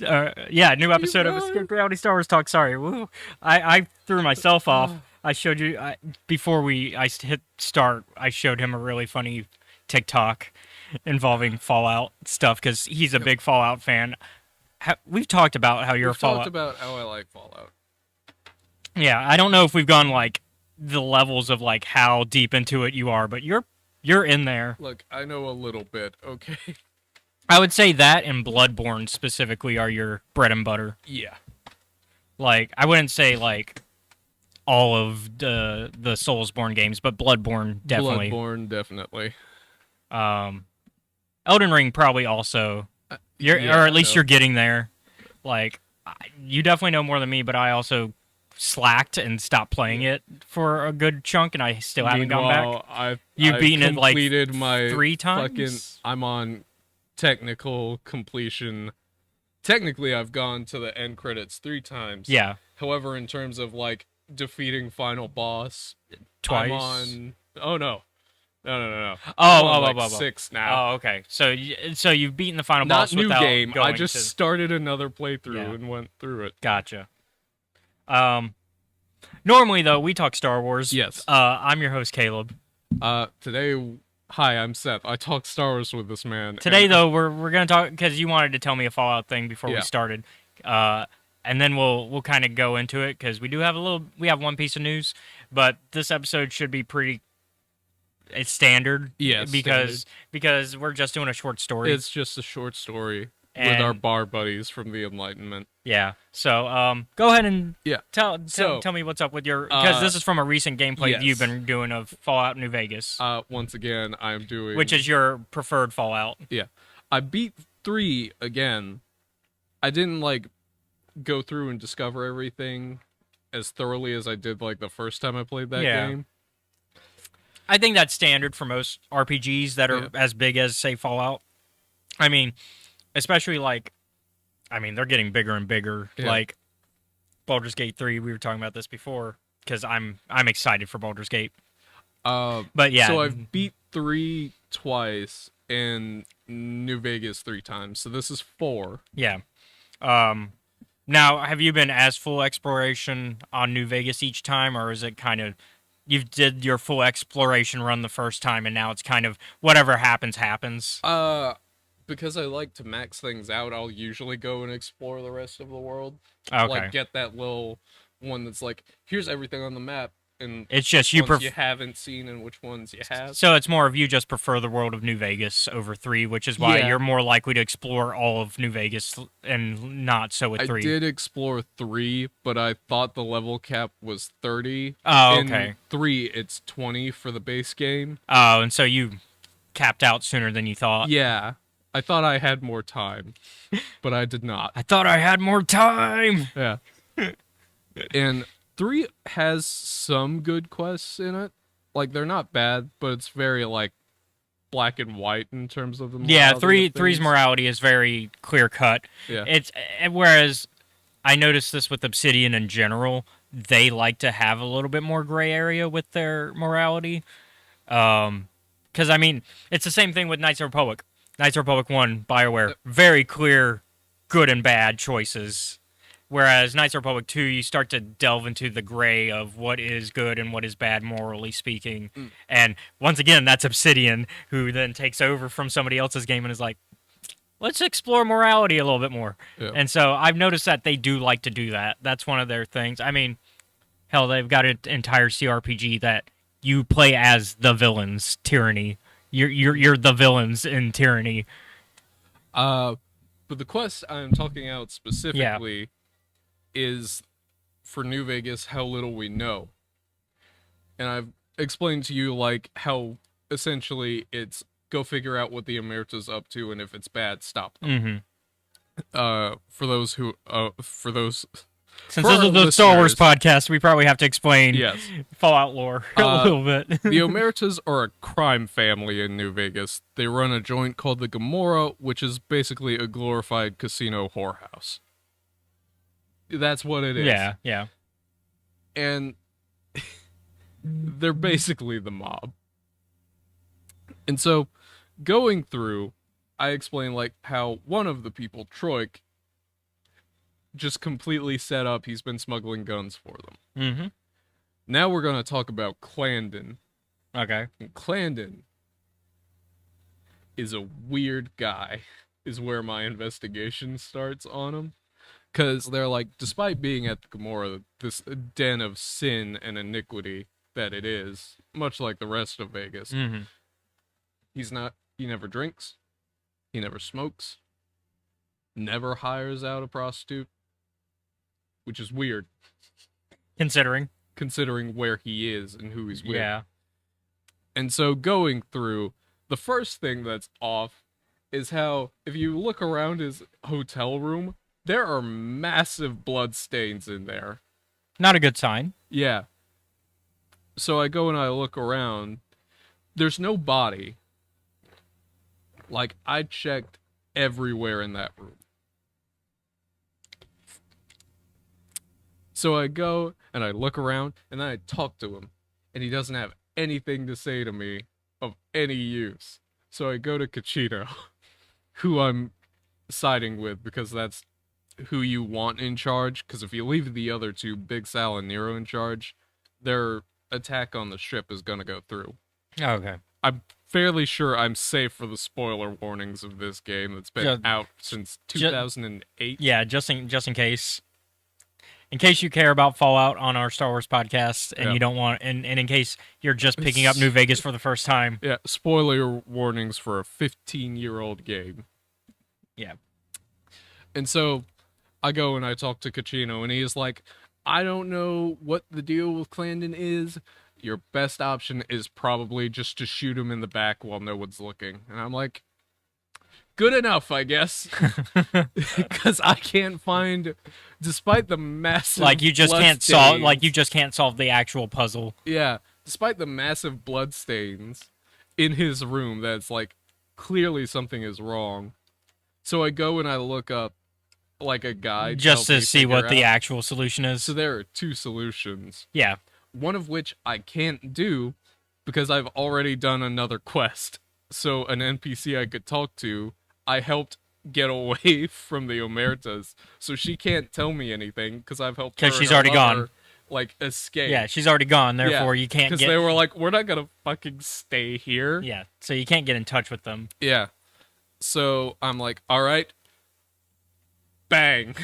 New episode of Escape Reality Star Wars Talk. Sorry, woo. I threw myself off. I showed you before I hit start. I showed him a really funny TikTok involving Fallout stuff because he's a big Fallout fan. We've talked about how you're a We've Fallout. talked about how I like Fallout. Yeah, I don't know if we've gone like the levels of like how deep into it you are, but you're in there. Look, I know a little bit, okay? I would say that and Bloodborne specifically are your bread and butter. Yeah. Like I wouldn't say like all of the Soulsborne games, but Bloodborne definitely. Bloodborne, definitely. Elden Ring probably also. Or at least you're getting there. Like you definitely know more than me, but I also slacked and stopped playing it for a good chunk, and I still haven't gone back. You've beaten it like my 3 times. I'm on technical completion. Technically, I've gone to the end credits 3 times. Yeah. However, in terms of like defeating final boss, Twice. I'm on. Oh no. No. Oh, 6 now. Oh, okay. So you've beaten the final Not boss new without game. going I just to... started another playthrough and went through it. Gotcha. Normally though, we talk Star Wars. Yes. I'm your host Caleb. Today, hi, I'm Seth. I talk Star Wars with this man. Today though, we're gonna talk because you wanted to tell me a Fallout thing before we started. And then we'll kind of go into it because we have one piece of news, but this episode should be pretty. It's standard. Yes, because we're just doing a short story. It's just a short story with our bar buddies from the Enlightenment. Yeah. So go ahead and tell me what's up with your because this is from a recent gameplay you've been doing of Fallout New Vegas. Once again, I'm doing which is your preferred Fallout. Yeah. I beat 3 again. I didn't like go through and discover everything as thoroughly as I did like the first time I played that game. I think that's standard for most RPGs that are as big as, say, Fallout. I mean, especially like, they're getting bigger and bigger. Yeah. Like Baldur's Gate 3, we were talking about this before, because I'm excited for Baldur's Gate. But yeah. So I've beat 3 twice and New Vegas 3 times. So this is 4. Yeah. Now, have you been as full exploration on New Vegas each time, or is it kind of... You did your full exploration run the first time, and now it's kind of whatever happens. Because I like to max things out, I'll usually go and explore the rest of the world. Okay. Like, get that little one that's like, here's everything on the map, and it's just you haven't seen and which ones you have. So it's more of you just prefer the world of New Vegas over 3, which is why you're more likely to explore all of New Vegas and not so with 3. I did explore 3, but I thought the level cap was 30. Oh, okay. In 3, it's 20 for the base game. Oh, and so you capped out sooner than you thought. Yeah. I thought I had more time, but I did not. I thought I had more time! Yeah. And 3 has some good quests in it. Like, they're not bad, but it's very, like, black and white in terms of the morality. Yeah, 3's morality is very clear-cut. Yeah. Whereas, I noticed this with Obsidian in general, they like to have a little bit more gray area with their morality. Because, it's the same thing with Knights of the Republic. Knights of the Republic 1, BioWare, very clear good and bad choices. Whereas Knights of the Republic 2, you start to delve into the gray of what is good and what is bad, morally speaking. And once again, that's Obsidian, who then takes over from somebody else's game and is like, let's explore morality a little bit more. Yeah. And so I've noticed that they do like to do that. That's one of their things. Hell, they've got an entire CRPG that you play as the villains, Tyranny. You're the villains in Tyranny. But the quest I'm talking out specifically is for New Vegas how little we know. And I've explained to you like how essentially it's go figure out what the Emerita's up to, and if it's bad, stop them. For those since this is the Star Wars podcast, we probably have to explain Fallout lore a little bit. The Emeritas are a crime family in New Vegas. They run a joint called the Gomorrah, which is basically a glorified casino whorehouse. That's what it is. Yeah. And they're basically the mob. And so, going through, I explain like how one of the people, Troik, just completely set up. He's been smuggling guns for them. Mm-hmm. Now we're going to talk about Clandon. Okay. And Clandon is a weird guy, is where my investigation starts on him. Because they're like, despite being at the Gomorrah, this den of sin and iniquity that it is, much like the rest of Vegas, Mm-hmm. he never drinks, he never smokes, never hires out a prostitute, which is weird considering where he is and who he's with. Yeah. And so going through, the first thing that's off is how, if you look around his hotel room, there are massive blood stains in there. Not a good sign. Yeah. So I go and I look around. There's no body. Like, I checked everywhere in that room. So I go and I look around and then I talk to him. And he doesn't have anything to say to me of any use. So I go to Cachino, who I'm siding with because that's who you want in charge. Because if you leave the other two, Big Sal and Nero, in charge, their attack on the ship is going to go through. Okay. I'm fairly sure I'm safe for the spoiler warnings of this game that's been out since 2008. Yeah, just in case. In case you care about Fallout on our Star Wars podcast and you don't want, and in case you're just picking up New Vegas for the first time. Yeah, spoiler warnings for a 15-year-old game. Yeah. And so I go and I talk to Cachino, and he is like, I don't know what the deal with Clandon is. Your best option is probably just to shoot him in the back while no one's looking. And I'm like, good enough, I guess. Because I can't find, despite the massive you just can't solve the actual puzzle. Yeah, despite the massive blood stains in his room, that's like clearly something is wrong. So I go and I look up like a guide just to see what the actual solution is. So there are two solutions. Yeah. One of which I can't do because I've already done another quest. So an NPC I could talk to, I helped get away from the Omertas, so she can't tell me anything because I've helped her. Because she's already gone. Like, escape. Yeah, she's already gone. Therefore, you can't get. Because they were like, "We're not gonna fucking stay here." Yeah, so you can't get in touch with them. Yeah. So I'm like, all right. Bang.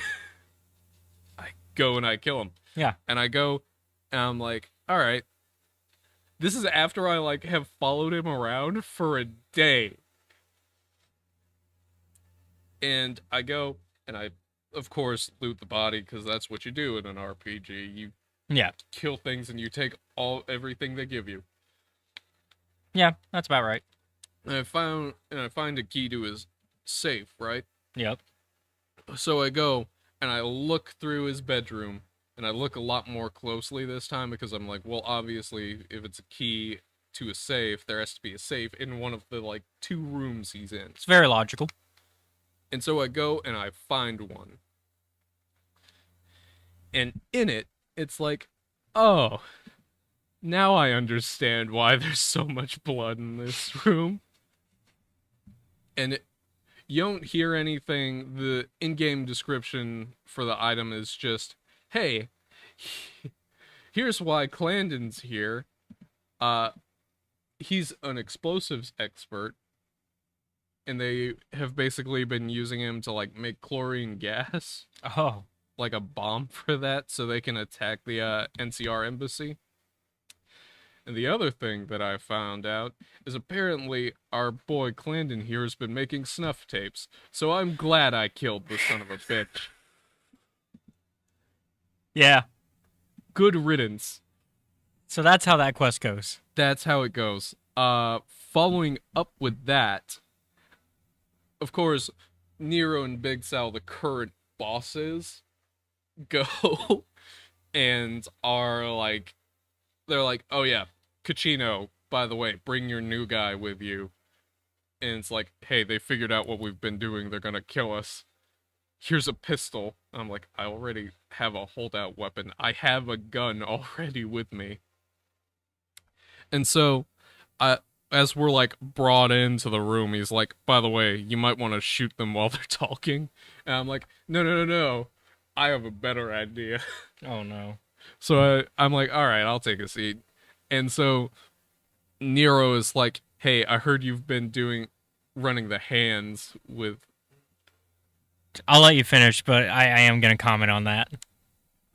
I go and I kill him. Yeah. And I go, and I'm like, all right. This is after I like have followed him around for a day. And I go and I, of course, loot the body because that's what you do in an RPG. You kill things and you take everything they give you. Yeah, that's about right. And I find a key to his safe, right? Yep. So I go and I look through his bedroom, and I look a lot more closely this time because I'm like, well, obviously, if it's a key to a safe, there has to be a safe in one of the like 2 rooms he's in. It's very logical. And so I go and I find one. And in it, it's like, oh, now I understand why there's so much blood in this room. And you don't hear anything. The in-game description for the item is just, hey, here's why Clandon's here. He's an explosives expert. And they have basically been using him to, like, make chlorine gas. Oh. Like a bomb for that, so they can attack the NCR embassy. And the other thing that I found out is apparently our boy Clandon here has been making snuff tapes. So I'm glad I killed the son of a bitch. Yeah. Good riddance. So that's how that quest goes. That's how it goes. Following up with that, of course, Nero and Big Sal, the current bosses, go and are like, they're like, oh yeah, Cachino, by the way, bring your new guy with you. And it's like, hey, they figured out what we've been doing. They're gonna kill us. Here's a pistol. I'm like, I already have a holdout weapon. I have a gun already with me. And so, as we're like brought into the room, he's like, by the way, you might want to shoot them while they're talking. And I'm like, no. I have a better idea. Oh no. So I'm like, all right, I'll take a seat. And so Nero is like, hey, I heard you've been running the hands with. I'll let you finish, but I am going to comment on that.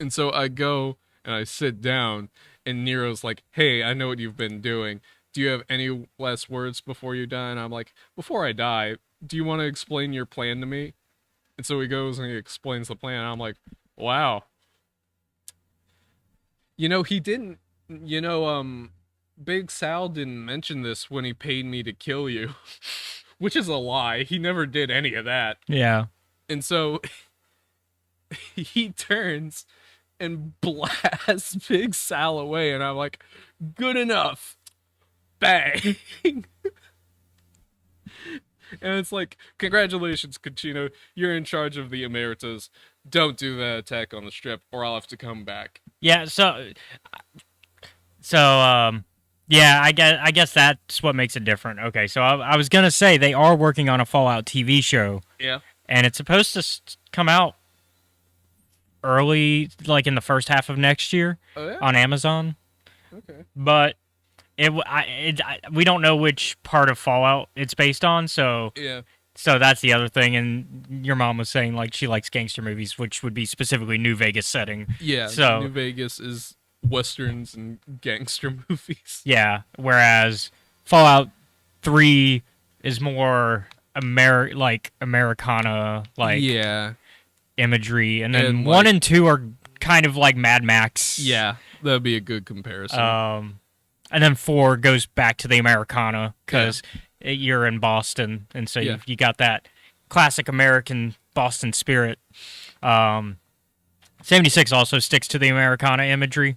And so I go and I sit down, and Nero's like, hey, I know what you've been doing. Do you have any last words before you die? And I'm like, before I die, do you want to explain your plan to me? And so he goes and he explains the plan. And I'm like, wow. He didn't, Big Sal didn't mention this when he paid me to kill you, which is a lie. He never did any of that. Yeah. And so he turns and blasts Big Sal away. And I'm like, good enough. Bang. And it's like, congratulations, Cucino. You're in charge of the Emeritus. Don't do that attack on the strip, or I'll have to come back. Yeah, yeah, I guess that's what makes it different. Okay, so I was gonna say they are working on a Fallout TV show. Yeah. And it's supposed to come out early, like in the first half of next year on Amazon. Okay. But we don't know which part of Fallout it's based on, so yeah. So that's the other thing. And your mom was saying like she likes gangster movies, which would be specifically New Vegas setting. Yeah. So New Vegas is westerns and gangster movies. Yeah. Whereas Fallout 3 is more Americana imagery, and then 1 and 2 are kind of like Mad Max. Yeah, that'd be a good comparison. And then 4 goes back to the Americana because you're in Boston, and so you got that classic American Boston spirit. 76 also sticks to the Americana imagery,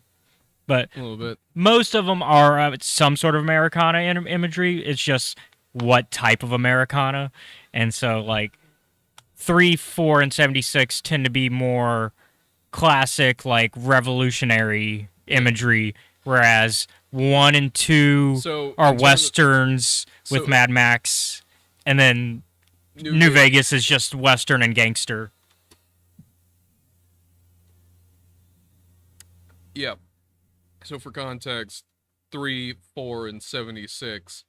but a little bit. Most of them are some sort of Americana imagery. It's just what type of Americana, and so like 3, 4, and 76 tend to be more classic, like revolutionary imagery, whereas 1 and 2 are westerns with Mad Max, and then New Vegas is just western and gangster. Yeah. So for context, 3, 4, and 76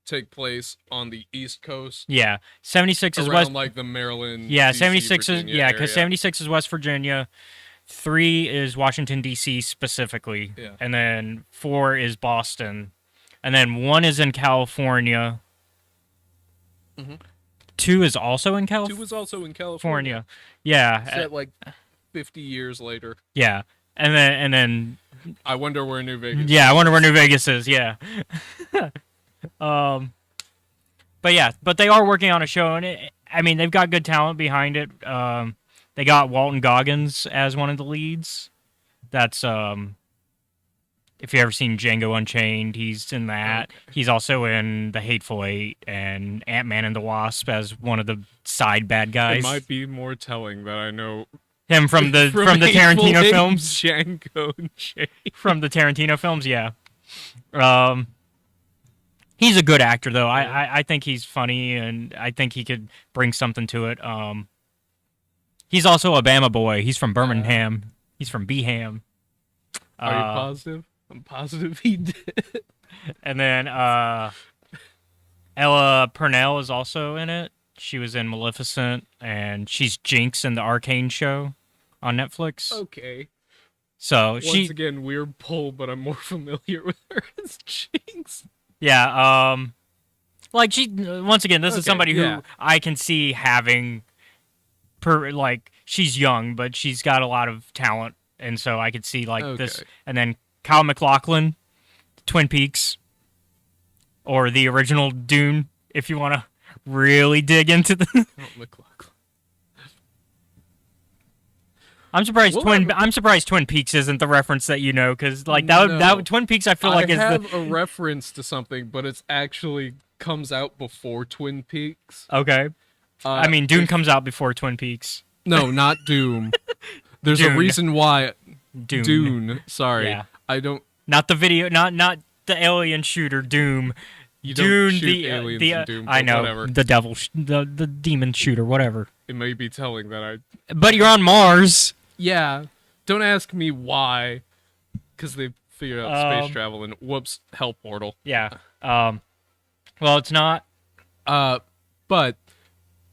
take place on the East Coast. Yeah, 76 is west, like the Maryland. Yeah, DC, 76 Virginia is because 76 is West Virginia. 3 is Washington, D.C. specifically. Yeah. And then 4 is Boston. And then 1 is in California. Mm-hmm. 2 is also in California. 2 is also in California. Yeah. Set like 50 years later. Yeah. And then I wonder where New Vegas is. Yeah, I wonder where New Vegas is, yeah. But they are working on a show, and they've got good talent behind it. They got Walton Goggins as one of the leads. That's if you've ever seen Django Unchained, he's in that. Okay. He's also in The Hateful Eight and Ant-Man and the Wasp as one of the side bad guys. It might be more telling that I know him from the Tarantino films. Django Unchained. From the Tarantino films, yeah. He's a good actor though. I think he's funny, and I think he could bring something to it. He's also a Bama boy. He's from Birmingham. He's from Beham. Are you positive? I'm positive he did. And then Ella Purnell is also in it. She was in Maleficent, and she's Jinx in the Arcane show on Netflix. Okay. So once again, weird pull, but I'm more familiar with her as Jinx. Yeah. Like once again, this is somebody who I can see having. She's young, but she's got a lot of talent, and so I could see this. And then Kyle MacLachlan, Twin Peaks, or the original Dune, if you want to really dig into the. MacLachlan. I'm surprised Twin Peaks isn't the reference that you know, because that Twin Peaks I feel like is a reference to something, but it's actually comes out before Twin Peaks. Okay. Dune comes out before Twin Peaks. No, not Doom. There's a reason why. Dune. Sorry. Yeah. I don't. Not the video. Not the alien shooter Doom. You don't Dune, shoot aliens in Doom, but I know whatever. the devil, the demon shooter, whatever. It may be telling that But you're on Mars. Yeah, don't ask me why, because they figured out space Um, travel and whoops, hell portal. Yeah. Well, it's not. But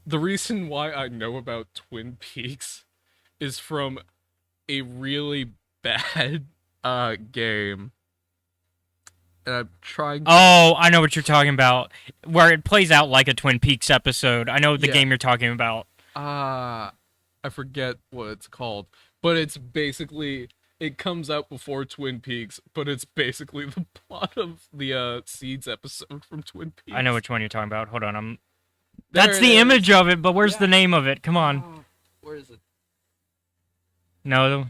the reason why I know about Twin Peaks is from a really bad game. And I'm trying to... Oh, I know what you're talking about. Where it plays out like a Twin Peaks episode. I know the game you're talking about. I forget what it's called, but it's basically, it comes out before Twin Peaks, but it's basically the plot of the Seeds episode from Twin Peaks. I know which one you're talking about. Hold on, There That's it the is. image of it, but where's the name of it? Come on. Oh, where is it? No.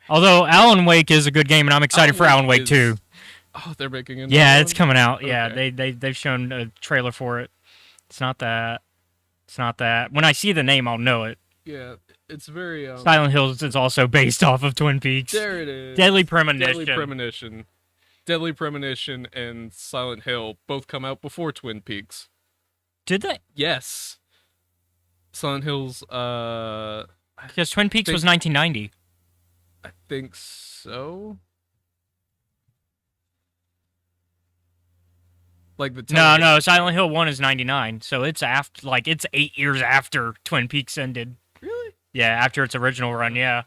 Although Alan Wake is a good game, and I'm excited for Alan Wake 2. Oh, they're making another Yeah, one? it's coming out. Yeah, Okay. they've shown a trailer for it. It's not that. When I see the name, I'll know it. Yeah, it's very... Silent Hills is also based off of Twin Peaks. There it is. Deadly Premonition. Deadly Premonition and Silent Hill both come out before Twin Peaks. Did they? Yes. Silent Hills, Because Twin Peaks think- was 1990. I think so. Like the No, Silent Hill 1 is 99, so it's after, like, it's 8 years after Twin Peaks ended. Really? Yeah, after its original run, yeah.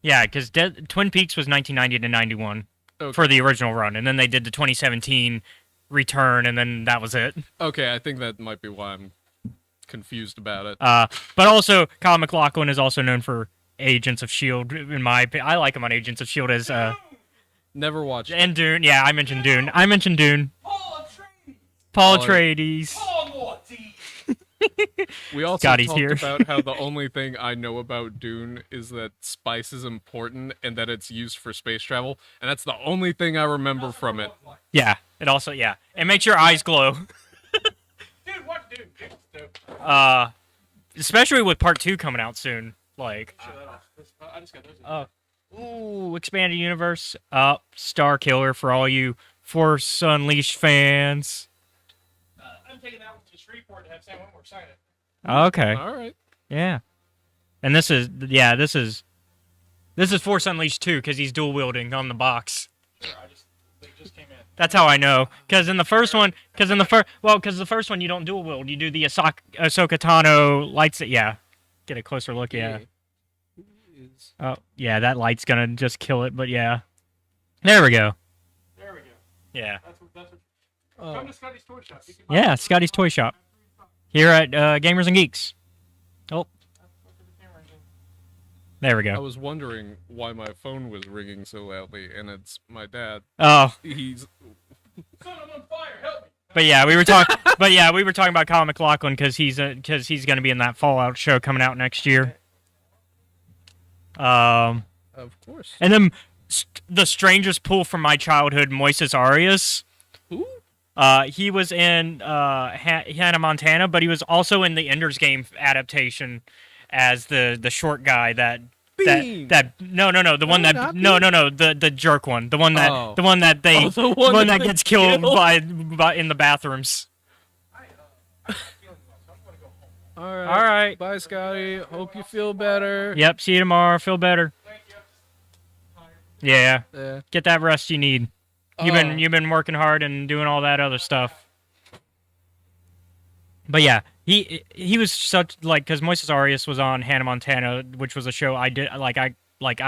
Yeah, because Twin Peaks was 1990 to 91 for the original run, and then they did the 2017 return, and then that was it. Okay, I think that might be why I'm confused about it. But also, Kyle MacLachlan is also known for Agents of S.H.I.E.L.D., in my opinion. I like him on Agents of S.H.I.E.L.D. as, Never watched it. and Dune. Yeah, I mentioned Dune. Paul Atreides. We also Scotty's talked here. about how the only thing I know about Dune is that spice is important and that it's used for space travel, and that's the only thing I remember from it. Yeah, it also, yeah. It makes your eyes glow. Dude, what, dude? Especially with part 2 coming out soon. Like, I just got those. ooh, expanded universe. Star Killer for all you Force Unleashed fans. I'm taking that one to Shreveport to have Sam Wentworth sign it. Okay. All right. Yeah. And this is Force Unleashed 2 because he's dual wielding on the box. Sure, they just came in. That's how I know. Because in the first one, because the first one you don't dual wield. You do the Ahsoka Tano lights. Yeah. Get a closer look. Yeah. Oh, yeah. That light's gonna just kill it. But yeah. There we go. There we go. Yeah. That's what. Come to Scotty's Toy Shop. You can buy Yeah. Scotty's Toy Shop here at Gamers and Geeks. Oh. There we I go. was wondering why my phone was ringing so loudly, and it's my dad. Oh. He's... Son, I'm on fire. Help me. But yeah, we were talking. But yeah, we were talking about Kyle MacLachlan because he's going to be in that Fallout show coming out next year. Of course. And then the strangest pull from my childhood, Moises Arias. Who? He was in Hannah Montana, but he was also in the Ender's Game adaptation as the short guy that Bean. no the one that the jerk one, the one that Oh. the one that they Oh, the one that gets they killed kill. by in the bathrooms. I have feeling well, so I'm going to go home. All right. All right. Bye, Scotty. Hope you feel better. Yep. See you tomorrow. Feel better. Thank you. Tired. Yeah. Yeah. Get that rest you need. You've been working hard and doing all that other stuff. But yeah, he was such because Moises Arias was on Hannah Montana, which was a show I did I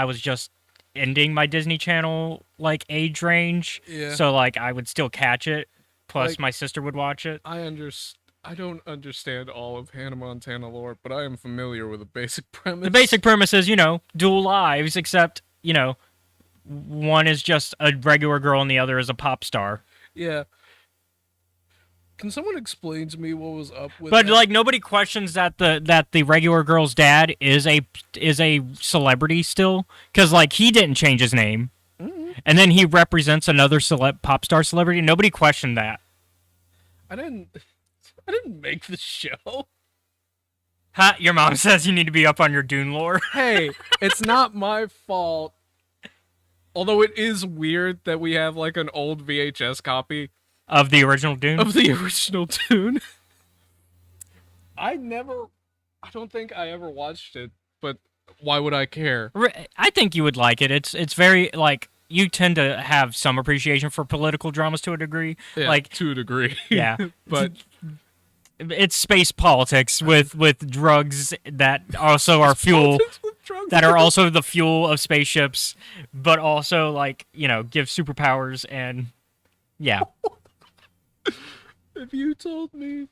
was just ending my Disney Channel age range. Yeah. So I would still catch it. Plus Like- my sister would watch it. I don't understand all of Hannah Montana lore, but I am familiar with the basic premise. The basic premise is, dual lives, except, one is just a regular girl and the other is a pop star. Yeah. Can someone explain to me what was up with But that? nobody questions that the regular girl's dad is a celebrity still, because he didn't change his name, and then he represents another pop star celebrity. Nobody questioned that. I didn't make the show. Ha! Your mom says you need to be up on your Dune lore. Hey, it's not my fault. Although it is weird that we have like an old VHS copy of the original Dune. Of the original Dune. I don't think I ever watched it, but why would I care? I think you would like it. It's very like you tend to have some appreciation for political dramas to a degree. Yeah, like to a degree. Yeah. But it's space politics with drugs that also are fuel that are also the fuel of spaceships, but also like, give superpowers and yeah. If you told me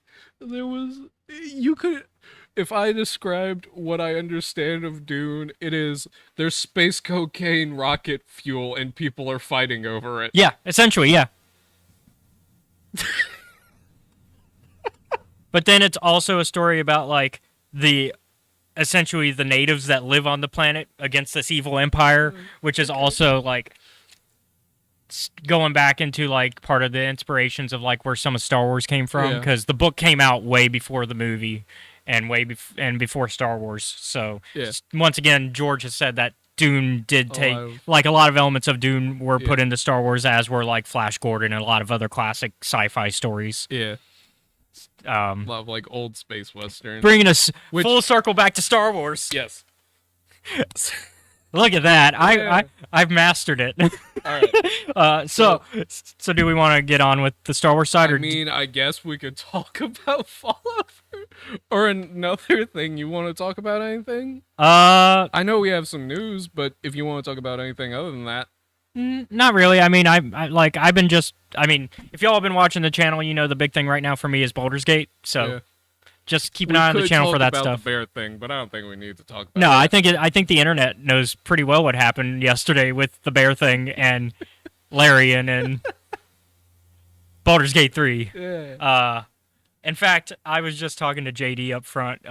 if I described what I understand of Dune, it is there's space cocaine rocket fuel and people are fighting over it. Yeah, essentially, yeah. But then it's also a story about like essentially the natives that live on the planet against this evil empire, which is also like going back into like part of the inspirations of like where some of Star Wars came from, because the book came out way before the movie and before Star Wars. So once again, George has said that Dune did take like a lot of elements of Dune were put into Star Wars, as were like Flash Gordon and a lot of other classic sci-fi stories. Yeah. Love like old space westerns, bringing us full circle back to Star Wars. Yes. Look at that! I've mastered it. All right. So do we want to get on with the Star Wars side? I guess we could talk about Fallout or another thing. You want to talk about anything? I know we have some news, but if you want to talk about anything other than that. Not really. I mean, if y'all have been watching the channel, the big thing right now for me is Baldur's Gate. So just keep an eye on the channel for that stuff. We could talk about the bear thing, but I don't think we need to talk about No, it. I think the internet knows pretty well what happened yesterday with the bear thing and Larian and Baldur's Gate 3. Yeah. In fact, I was just talking to JD up front.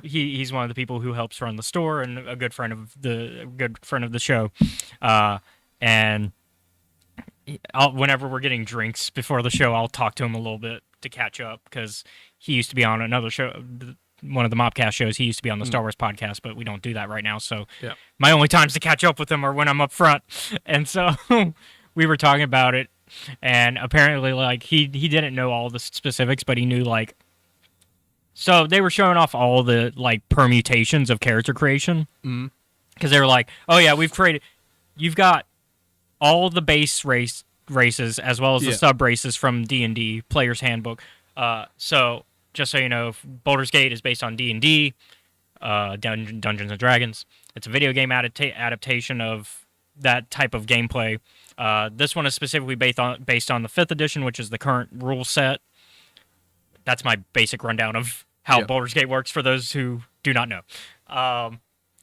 He's one of the people who helps run the store and a good friend of the show. And whenever we're getting drinks before the show, I'll talk to him a little bit to catch up, because he used to be on another show, one of the Mobcast shows. He used to be on the Star Wars podcast, but we don't do that right now. So my only times to catch up with him are when I'm up front. And so we were talking about it, and apparently like he didn't know all the specifics, but he knew like, so they were showing off all the like permutations of character creation, because they were like, oh yeah, you've got all the base races as well as the sub races from D&D Player's Handbook. So just so you know, Baldur's Gate is based on D&D, Dungeons and Dragons. It's a video game adaptation of that type of gameplay. This one is specifically based on the 5th edition, which is the current rule set. That's my basic rundown of how Baldur's Gate works for those who do not know.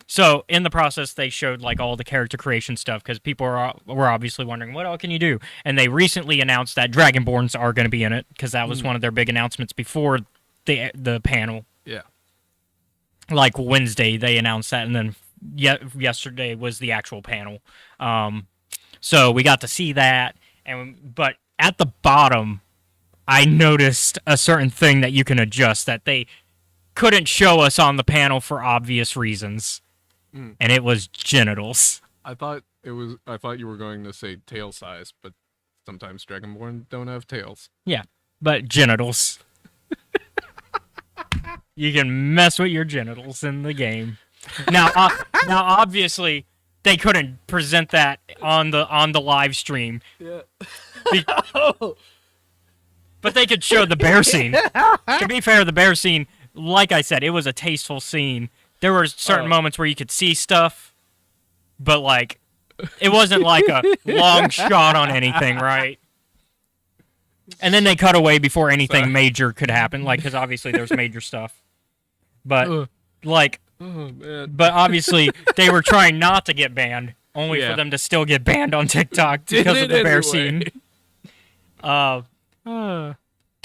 So in the process, they showed like all the character creation stuff, because people were obviously wondering, what all can you do? And they recently announced that Dragonborns are going to be in it, because that was one of their big announcements before the panel. Yeah. Like Wednesday, they announced that, and then yesterday was the actual panel. So we got to see that, but at the bottom, I noticed a certain thing that you can adjust that they couldn't show us on the panel for obvious reasons. And it was genitals. I thought you were going to say tail size, but sometimes Dragonborn don't have tails. Yeah, but genitals. You can mess with your genitals in the game. Now obviously they couldn't present that on the live stream. Yeah. But they could show the bear scene. To be fair, the bear scene, like I said, it was a tasteful scene. There were certain moments where you could see stuff, but like it wasn't like a long shot on anything, right? And then they cut away before anything major could happen, like, because obviously there's major stuff. But but obviously they were trying not to get banned, only for them to still get banned on TikTok because of the bear scene. To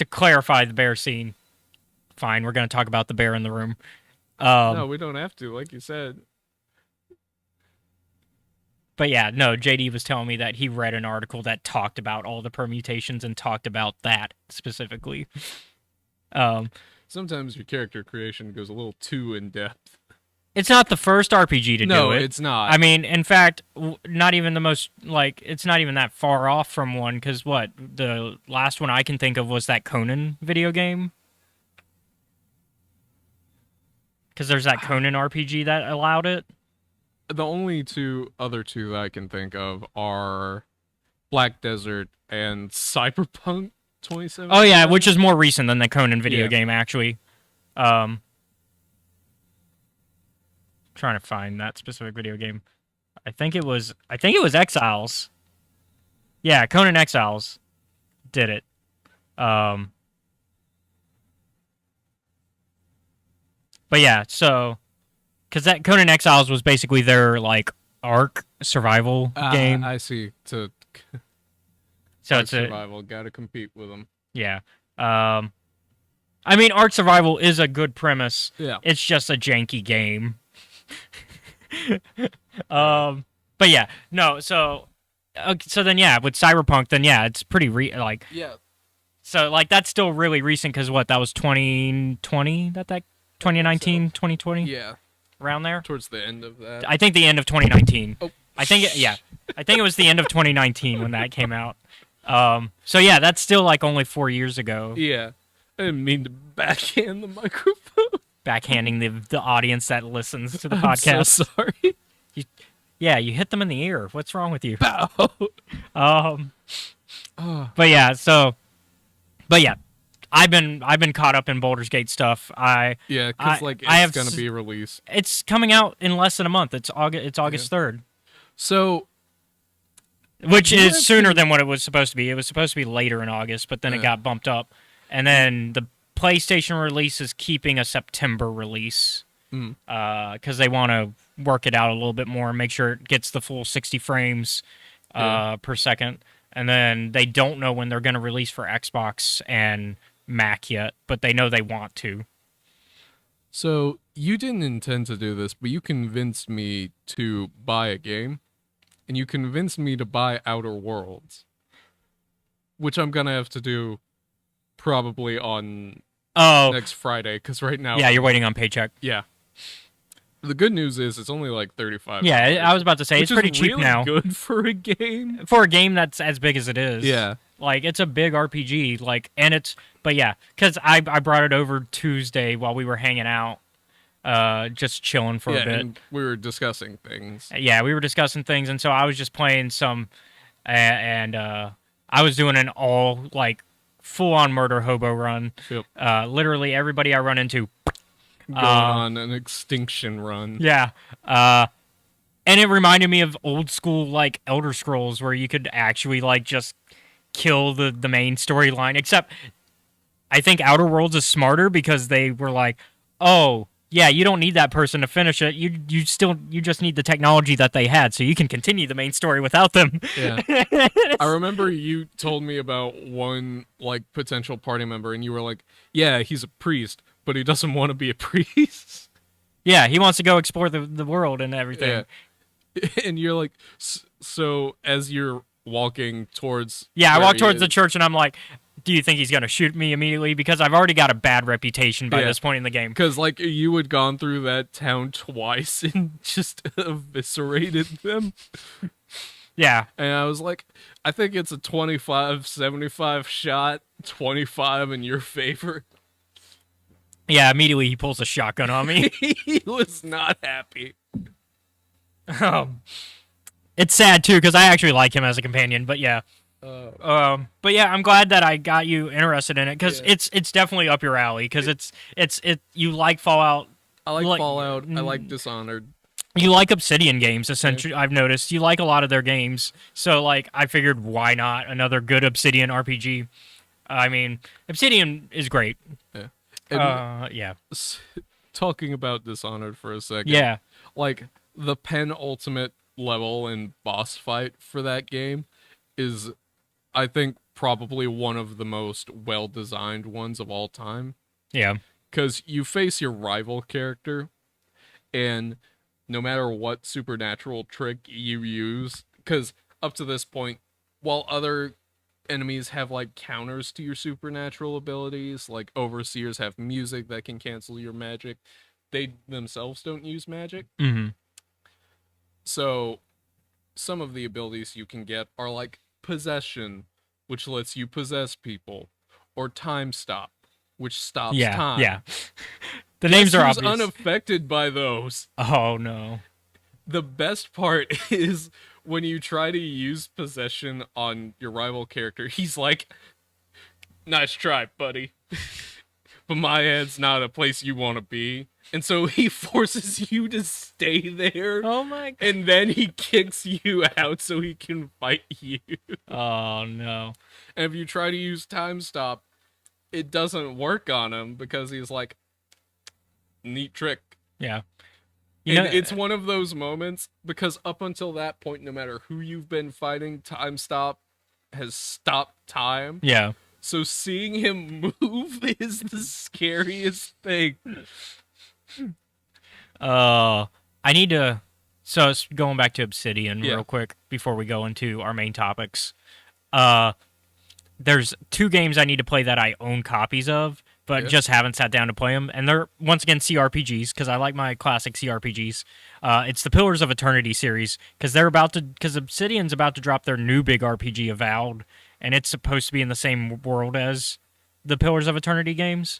clarify the bear scene, fine, we're going to talk about the bear in the room. No, we don't have to, like you said. But yeah, no, JD was telling me that he read an article that talked about all the permutations and talked about that specifically. Sometimes your character creation goes a little too in depth. It's not the first RPG to No, do it. it's not. I mean, in fact, not even the most, like, it's not even that far off from one, because what? The last one I can think of was that Conan video game. Because there's that Conan RPG that allowed it. The only other two that I can think of are Black Desert and Cyberpunk 2077. Oh, yeah, which is more recent than the Conan video Yeah. game, actually. Trying to find that specific video game. I think it was Exiles. Yeah, Conan Exiles did it. But yeah, so because that Conan Exiles was basically their like Ark survival game. I see. So it's survival. Gotta compete with them. Yeah. I mean, Ark survival is a good premise. Yeah. It's just a janky game. But yeah, no. So then yeah, with Cyberpunk, then yeah, it's pretty Yeah. So like that's still really recent because what, that was 2020 that 2019 2020 Yeah. around there. Towards the end of that. I think the end of 2019. Oh. I think it was the end of 2019 when that came out. So yeah, that's still like only 4 years ago. Yeah. I didn't mean to backhand the microphone. Backhanding the audience that listens to the I'm podcast. so sorry. Yeah, you hit them in the ear. What's wrong with you? Bow. But yeah, I've been caught up in Baldur's Gate stuff. Yeah, because it's gonna be released. It's coming out in less than a month. It's August 3rd. So, which is sooner than what it was supposed to be. It was supposed to be later in August, but then it got bumped up. And then the PlayStation release is keeping a September release because they want to work it out a little bit more and make sure it gets the full 60 frames per second. And then they don't know when they're going to release for Xbox and Mac yet, but they know they want to. So you didn't intend to do this, but you convinced me to buy a game, and you convinced me to buy Outer Worlds, which I'm gonna have to do probably on next Friday, because right now... Yeah, you're waiting on paycheck. Yeah. The good news is it's only like $35. Yeah, I was about to say, it's pretty cheap really now. Good for a game. For a game that's as big as it is. Yeah. Like, it's a big RPG, like, and it's... But yeah, because I brought it over Tuesday while we were hanging out, just chilling for a bit. And we were discussing things. Yeah, we were discussing things, and so I was just playing some... And I was doing an all, like, full-on murder hobo run. Yep. Literally everybody I run into... Going on an extinction run. Yeah. And it reminded me of old school, like, Elder Scrolls, where you could actually, like, just kill the main storyline. Except, I think Outer Worlds is smarter because they were like, oh, yeah, you don't need that person to finish it. You just need the technology that they had, so you can continue the main story without them. Yeah. I remember you told me about one, like, potential party member, and you were like, yeah, he's a priest, but he doesn't want to be a priest. Yeah, he wants to go explore the world and everything. Yeah. And you're like, so as you're walking towards... Yeah, I walk towards the church and I'm like, do you think he's going to shoot me immediately? Because I've already got a bad reputation by this point in the game. Because, like, you had gone through that town twice and just eviscerated them. Yeah. And I was like, I think it's a 25-75 shot, 25 in your favor. Yeah, immediately he pulls a shotgun on me. He was not happy. It's sad too because I actually like him as a companion, but yeah. But yeah, I'm glad that I got you interested in it because it's definitely up your alley because it's you like Fallout. I like Fallout. I like Dishonored. You like Obsidian games, essentially. I've noticed you like a lot of their games, so like I figured why not another good Obsidian RPG. I mean, Obsidian is great. Yeah. Yeah. Talking about Dishonored for a second. Yeah. Like, the penultimate level and boss fight for that game is, I think, probably one of the most well-designed ones of all time. Yeah. Because you face your rival character, and no matter what supernatural trick you use, because up to this point, while other enemies have like counters to your supernatural abilities, like overseers have music that can cancel your magic, they themselves don't use magic. Mm-hmm. So some of the abilities you can get are like possession, which lets you possess people, or time stop, which stops Yeah, time. yeah. The Guess names are who's obvious. unaffected by those? Oh no. The best part is when you try to use possession on your rival character, he's like, "Nice try, buddy. But my head's not a place you want to be." And so he forces you to stay there. Oh my god. And then he kicks you out so he can fight you. Oh no. And if you try to use time stop, it doesn't work on him because he's like, neat trick. Yeah. And it's one of those moments because up until that point, no matter who you've been fighting, time stop has stopped time. Yeah. So seeing him move is the scariest thing. I need to. So it's going back to Obsidian Yeah. real quick before we go into our main topics. There's 2 games I need to play that I own copies of, but just haven't sat down to play them. And they're, once again, CRPGs, because I like my classic CRPGs. It's the Pillars of Eternity series, because Obsidian's about to drop their new big RPG, Avowed, and it's supposed to be in the same world as the Pillars of Eternity games,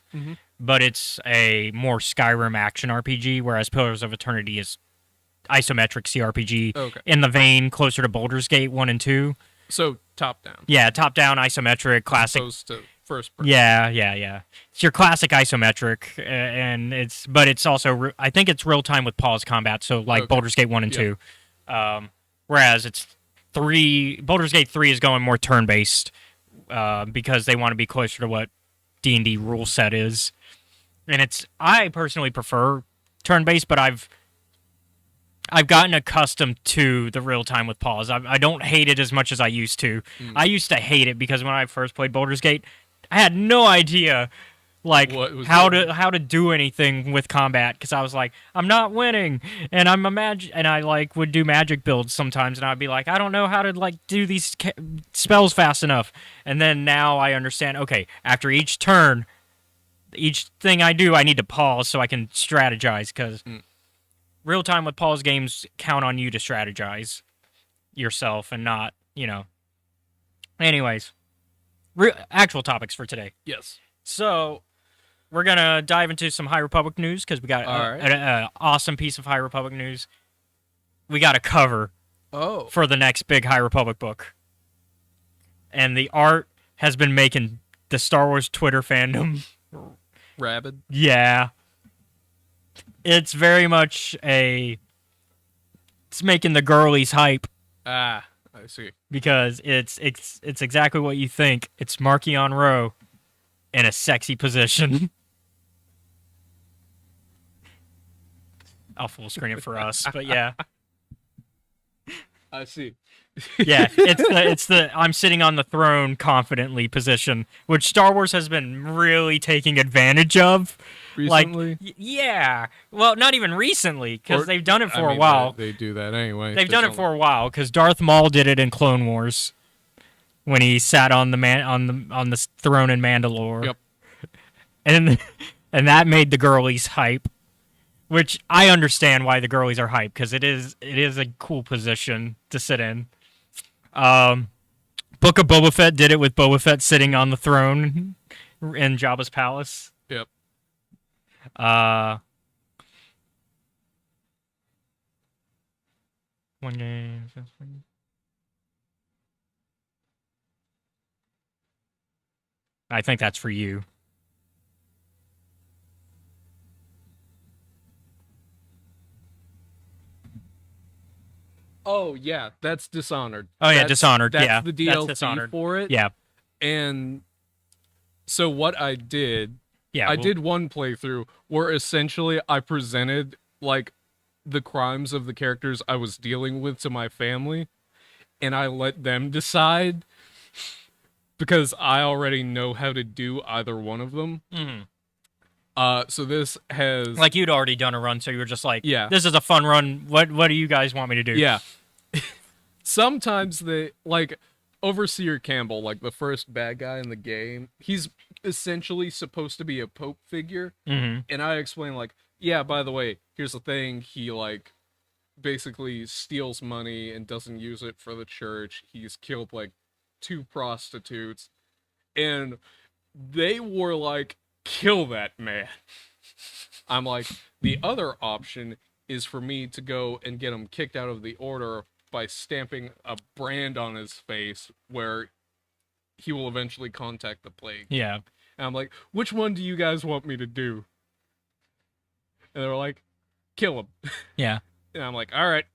but it's a more Skyrim action RPG, whereas Pillars of Eternity is isometric CRPG in the vein closer to Baldur's Gate 1 and 2. So top down. Yeah, top-down isometric classic. As opposed to first person. Yeah. It's your classic isometric, and it's also I think it's real time with pause combat. So like Baldur's Gate 1 and 2, whereas Baldur's Gate 3 is going more turn based because they want to be closer to what D&D rule set is, and I personally prefer turn based, but I've gotten accustomed to the real time with pause. I don't hate it as much as I used to. I used to hate it because when I first played Baldur's Gate, I had no idea how to do anything with combat because I was like, I'm not winning, and I would do magic builds sometimes, and I'd be like, I don't know how to do these spells fast enough. And then now I understand. Okay, after each turn, each thing I do, I need to pause so I can strategize because. Real time with pause games count on you to strategize yourself and not, Anyways, actual topics for today. Yes. So, we're going to dive into some High Republic news because we got an awesome piece of High Republic news. We got a cover for the next big High Republic book. And the art has been making the Star Wars Twitter fandom rabid. Yeah. It's very much it's making the girlies hype. I see. Because it's exactly what you think. It's Markion Rowe in a sexy position. I'll full screen it for us, but yeah. I see. Yeah, it's the I'm sitting on the throne confidently position, which Star Wars has been really taking advantage of. Recently? Yeah. Well, not even recently, because they've done it for a while. They do that anyway. They've done it for a while, because Darth Maul did it in Clone Wars when he sat on the throne in Mandalore. Yep. And that made the girlies hype, which I understand why the girlies are hype, because it is a cool position to sit in. Book of Boba Fett did it with Boba Fett sitting on the throne in Jabba's palace. Yep. One game. I think that's for you. Oh yeah, that's Dishonored. Oh yeah, Dishonored. That's the DLC that's Dishonored. for it. Yeah. And so what I did, I did one playthrough where essentially I presented the crimes of the characters I was dealing with to my family, and I let them decide because I already know how to do either one of them. So this has you'd already done a run, so you were just like, yeah, this is a fun run. What do you guys want me to do? Yeah. Sometimes they Overseer Campbell, the first bad guy in the game, he's essentially supposed to be a pope figure, Mm-hmm. and I explain Yeah, by the way, here's the thing. He, like, basically steals money and doesn't use it for the church. He's killed, like, 2 prostitutes. And they were like, kill that man. I'm like, the other option is for me to go and get him kicked out of the order by stamping a brand on his face where he will eventually contact the plague. Yeah. And I'm like, which one do you guys want me to do? And they were like, kill him. Yeah. And I'm like, all right.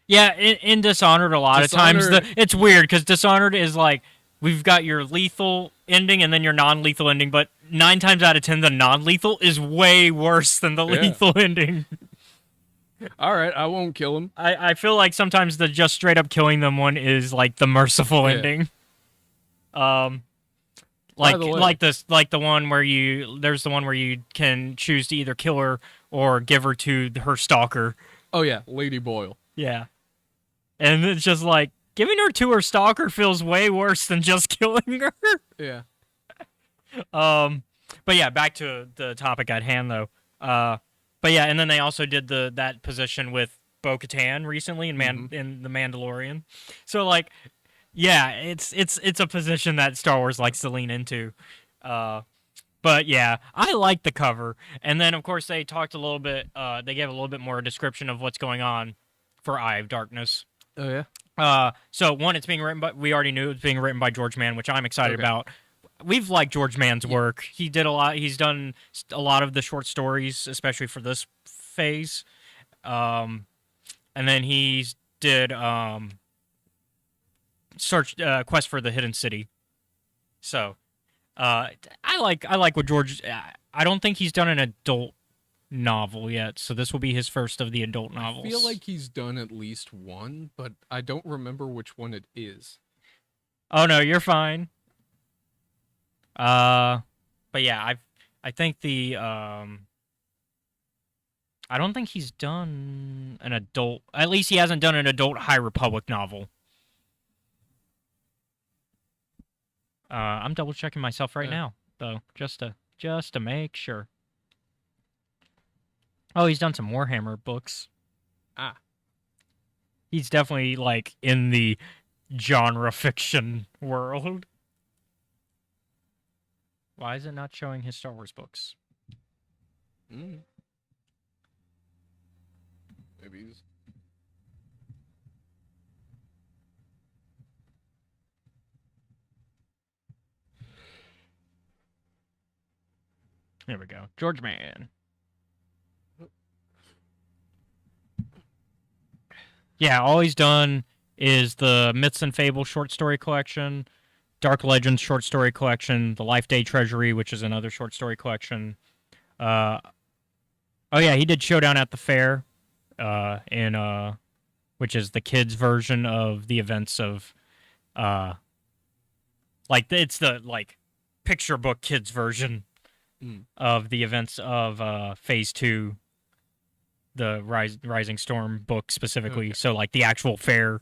Yeah, in Dishonored, a lot of times it's weird because Dishonored is like we've got your lethal ending and then your non-lethal ending, but 9 times out of 10, the non-lethal is way worse than the lethal ending. All right, I won't kill him. I feel like sometimes the just straight up killing them one is like the merciful ending. Like the one where there's the one where you can choose to either kill her or give her to her stalker. Oh yeah, Lady Boyle. Yeah. And it's just like, giving her to her stalker feels way worse than just killing her. Yeah. But yeah, back to the topic at hand, though. But yeah, and then they also did that position with Bo-Katan recently in The Mandalorian. So, like, yeah, it's a position that Star Wars likes to lean into. But yeah, I like the cover. And then, of course, they talked a little bit, they gave a little bit more description of what's going on for Eye of Darkness. Oh, yeah? So one, it's being written by, we already knew it was being written by George Mann, which I'm excited about. We've liked George Mann's work. He did a lot. He's done a lot of the short stories, especially for this phase. And then he did Quest for the Hidden City. So, I like what George. I don't think he's done an adult novel yet, so this will be his first of the adult novels. I feel like he's done at least one, but I don't remember which one it is. Oh no, you're fine. But yeah, I think I don't think he's done an adult. At least he hasn't done an adult High Republic novel. I'm double checking myself right now, though, just to make sure. Oh, he's done some Warhammer books. Ah. He's definitely, like, in the genre fiction world. Why is it not showing his Star Wars books? Maybe he's... Here we go. George Mann. Yeah, all he's done is the Myths and Fables short story collection, Dark Legends short story collection, the Life Day Treasury, which is another short story collection. Oh yeah, he did Showdown at the Fair, which is the kids' version of the events of, it's the picture book kids version of the events of Phase 2. The Rising Storm book specifically, okay. So like the actual fair.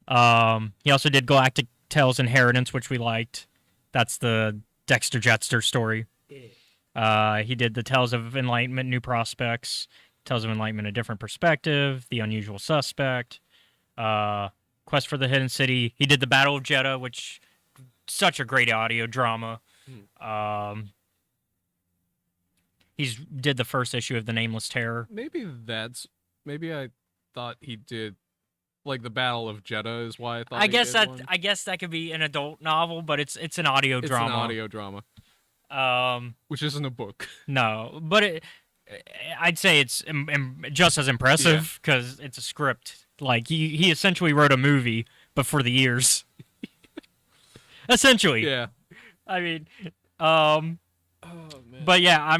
He also did Galactic Tales Inheritance, which we liked. That's the Dexter Jetster story. He did the Tales of Enlightenment, New Prospects, Tales of Enlightenment, A Different Perspective, The Unusual Suspect, Quest for the Hidden City. He did the Battle of Jeddah, which such a great audio drama. He's did the first issue of The Nameless Terror. Maybe I thought he did, like, the Battle of Jeddah is why I thought. I guess that could be an adult novel, but it's an audio drama. It's an audio drama. Which isn't a book. No, but I'd say it's just as impressive because it's a script. Like he essentially wrote a movie, but for the ears. Essentially. Yeah. I mean, oh man. But yeah,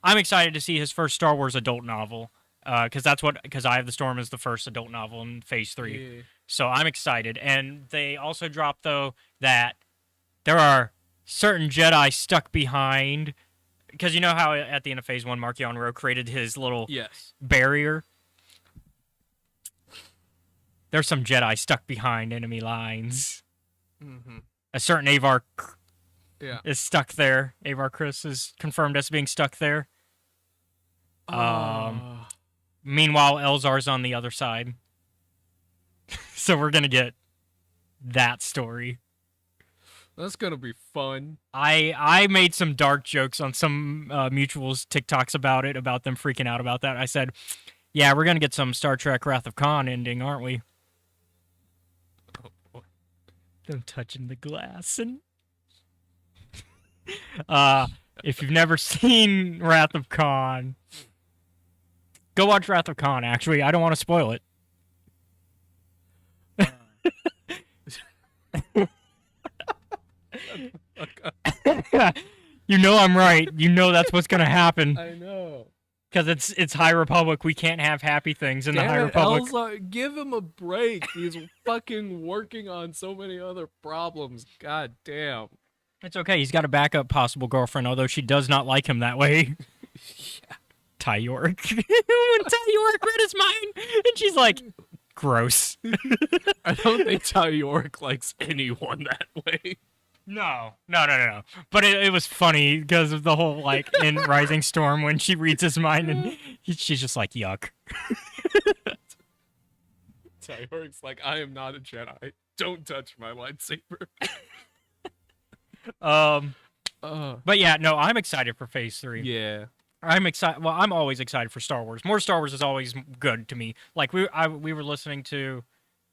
I'm excited to see his first Star Wars adult novel, because Eye of the Storm is the first adult novel in Phase 3. Yeah. So I'm excited. And they also dropped, though, that there are certain Jedi stuck behind, because you know how at the end of Phase 1, Mark Yonro created his little barrier? There's some Jedi stuck behind enemy lines. A certain Avar Yeah. is stuck there. Avar Chris is confirmed as being stuck there. Meanwhile, Elzar's on the other side. So we're gonna get that story. That's gonna be fun. I made some dark jokes on some mutuals TikToks about it, about them freaking out about that. I said, "Yeah, we're gonna get some Star Trek Wrath of Khan ending, aren't we?" Oh boy. Them touching the glass and if you've never seen Wrath of Khan, go watch Wrath of Khan. Actually, I don't want to spoil it. You know I'm right. You know that's what's gonna happen. I know. Because it's High Republic. We can't have happy things in the High Republic. Elsa, give him a break. He's fucking working on so many other problems. God damn. It's okay. He's got a backup possible girlfriend, although she does not like him that way. Yeah. Ty York. When Ty York read his mind, and she's like, gross. I don't think Ty York likes anyone that way. No. But it was funny because of the whole, like, in Rising Storm when she reads his mind and she's just like, yuck. Ty York's like, I am not a Jedi. Don't touch my lightsaber. But yeah, no, I'm excited for Phase 3. Yeah. I'm excited. Well, I'm always excited for Star Wars. More Star Wars is always good to me. Like, we were listening to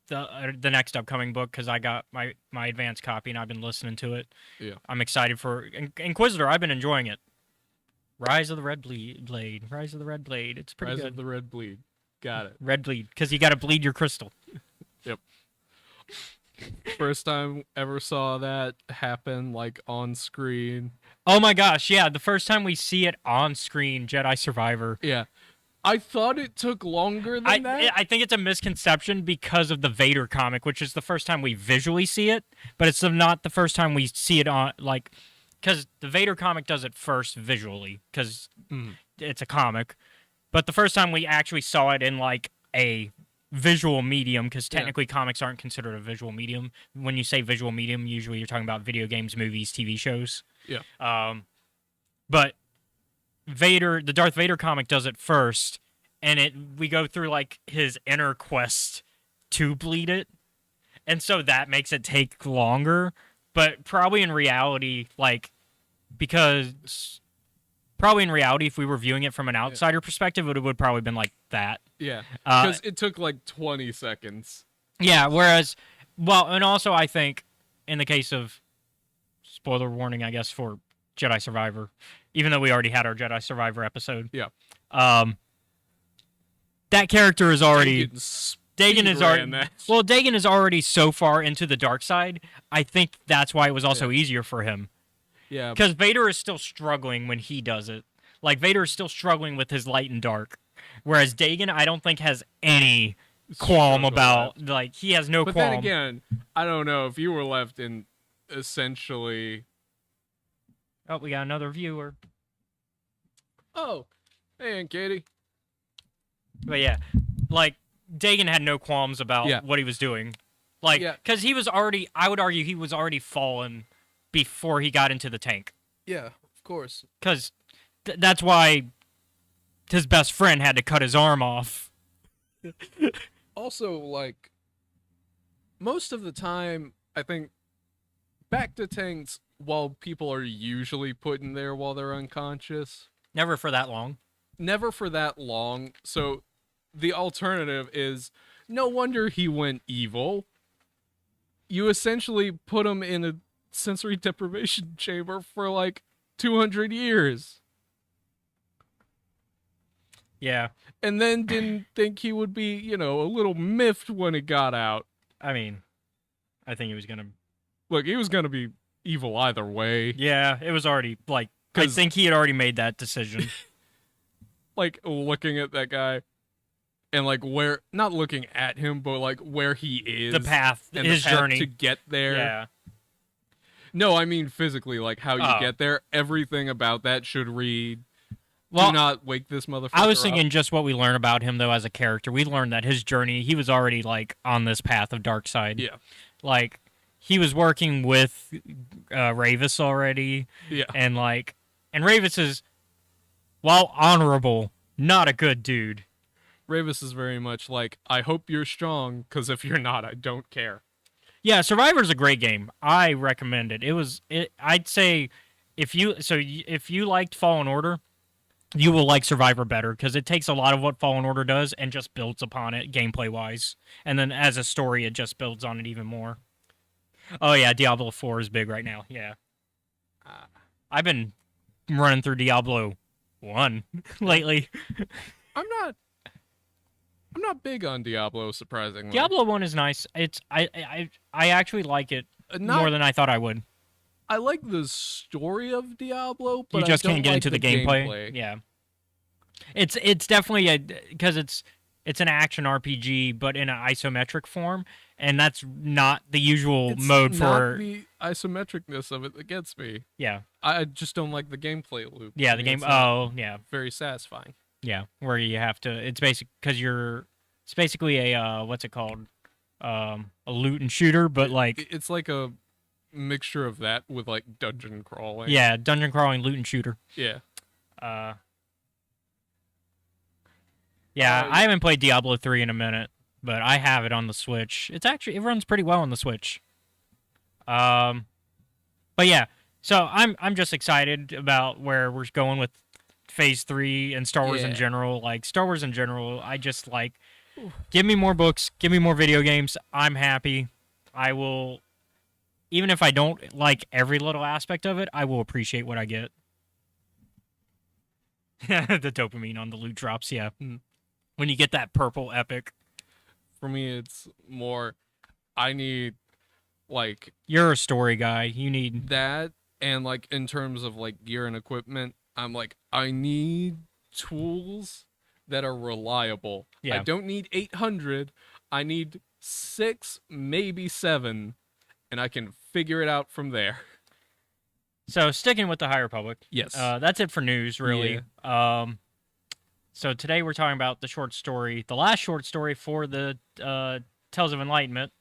the next upcoming book because I got my advanced copy and I've been listening to it. Yeah. I'm excited for Inquisitor. I've been enjoying it. Rise of the Red Blade. Rise of the Red Blade. It's pretty good. Rise of the Red Bleed. Got it. Red Bleed, because you got to bleed your crystal. Yep. First time ever saw that happen, like, on screen. Oh my gosh, yeah. The first time we see it on screen, Jedi Survivor. Yeah. I thought it took longer than that. I think it's a misconception because of the Vader comic, which is the first time we visually see it, but it's not the first time we see it on, like, because the Vader comic does it first visually, because it's a comic, but the first time we actually saw it in, like, a visual medium, because technically comics aren't considered a visual medium. When you say visual medium, usually you're talking about video games, movies, TV shows. Yeah. But the Darth Vader comic does it first, and we go through like his inner quest to bleed it, and so that makes it take longer. But probably in reality, if we were viewing it from an outsider perspective, it would probably been like that. Yeah, because it took like 20 seconds. Yeah, whereas, well, and also I think in the case of, spoiler warning, I guess, for Jedi Survivor, even though we already had our Jedi Survivor episode. Yeah. That character is already... Dagan is already... Well, Dagan is already so far into the dark side, I think that's why it was also easier for him. Yeah. Because Vader is still struggling when he does it. Like, Vader is still struggling with his light and dark. Whereas Dagan, I don't think, has any qualm about... Like, he has no qualm. But then again, I don't know, if you were left in essentially... Oh, we got another viewer. Oh, hey, Aunt Katie. But yeah, like, Dagan had no qualms about what he was doing. Like, because he was already, I would argue he was already fallen before he got into the tank. Yeah, of course. Because that's why his best friend had to cut his arm off. Also, like, most of the time, I think, back to tanks, while people are usually put in there while they're unconscious. Never for that long. Never for that long. So the alternative is, no wonder he went evil. You essentially put him in a sensory deprivation chamber for like 200 years. Yeah. And then didn't think he would be, you know, a little miffed when it got out. I mean, I think he was going to... Look, he was going to be evil either way. Yeah, it was already, like, I think he had already made that decision. Like, looking at that guy, and, like, where, not looking at him, but, like, where he is. The path, and his the path journey. to get there. Yeah. No, I mean physically, like, how you get there. Everything about that should read, well, do not wake this motherfucker I was thinking up. just what we learn about him, though, as a character. We learned that his journey, he was already, like, on this path of dark side. Yeah. Like, he was working with Ravis already, Yeah. and Ravis is, while honorable, not a good dude. Ravis is very much like, I hope you're strong, because if you're not, I don't care. Yeah, Survivor's a great game. I recommend it. I'd say if you liked Fallen Order, you will like Survivor better because it takes a lot of what Fallen Order does and just builds upon it gameplay wise. And then as a story, it just builds on it even more. Oh yeah, Diablo 4 is big right now. Yeah. I've been running through Diablo 1 lately. I'm not big on Diablo, surprisingly. Diablo 1 is nice. I actually like it more than I thought I would. I like the story of Diablo, but you just I don't can't get like into the gameplay. Yeah. It's definitely because it's an action RPG, but in an isometric form, and that's not the usual mode for the isometricness of it that gets me. Yeah. I just don't like the gameplay loop. Yeah, the game. Oh, yeah, very satisfying. Yeah, where you have to. It's basic because it's basically a what's it called? A loot and shooter, but it's like a mixture of that with like dungeon crawling. Yeah, dungeon crawling, loot and shooter. Yeah. Yeah, I haven't played Diablo 3 in a minute, but I have it on the Switch. It runs pretty well on the Switch. But yeah, so I'm just excited about where we're going with Phase 3 and Star Wars in general. Like Star Wars in general, I just like give me more books, give me more video games. I'm happy. I will, even if I don't like every little aspect of it, I will appreciate what I get. The dopamine on the loot drops, yeah. When you get that purple epic. For me, it's more, I need, like... You're a story guy. You need... That, and, like, in terms of, like, gear and equipment, I'm like, I need tools that are reliable. Yeah. I don't need 800. I need 6, maybe 7, and I can figure it out from there. So, sticking with the High Republic. Yes. That's it for news, really. Yeah. So today we're talking about the last short story for the Tales of Enlightenment.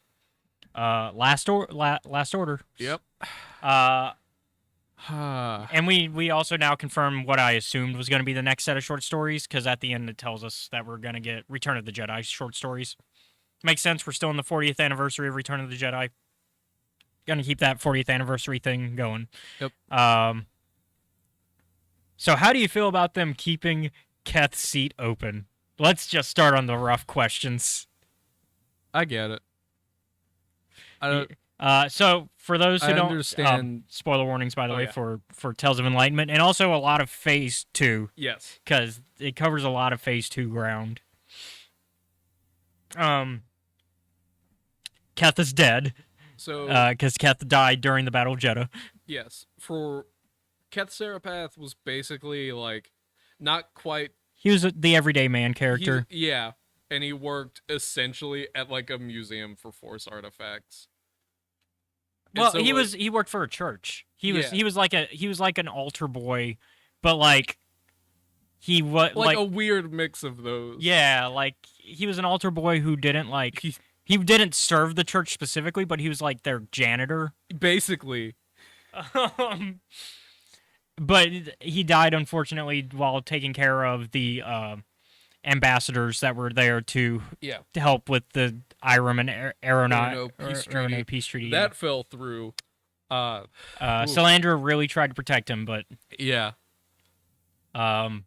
Last Order. Yep. And we also now confirm what I assumed was going to be the next set of short stories, because at the end it tells us that we're going to get Return of the Jedi short stories. Makes sense. We're still in the 40th anniversary of Return of the Jedi. Going to keep that 40th anniversary thing going. Yep. So how do you feel about them keeping Keth's seat open? Let's just start on the rough questions. I get it. So for those who don't understand, spoiler warnings by the way for Tales of Enlightenment, and also a lot of Phase 2. Yes, because it covers a lot of Phase 2 ground. Keth is dead. So because Keth died during the Battle of Jeddah. Yes, for Keth Sarapath was basically like not quite. He was the everyday man character. Yeah, and he worked essentially at like a museum for Force artifacts. Well, so he worked for a church. He was like an altar boy, but like he was like a weird mix of those. Yeah, like he was an altar boy who didn't like he didn't serve the church specifically, but he was like their janitor, basically. But he died unfortunately while taking care of the ambassadors that were there to help with the Irem and Aeronautic peace treaty. That fell through. Salandra really tried to protect him, but yeah. And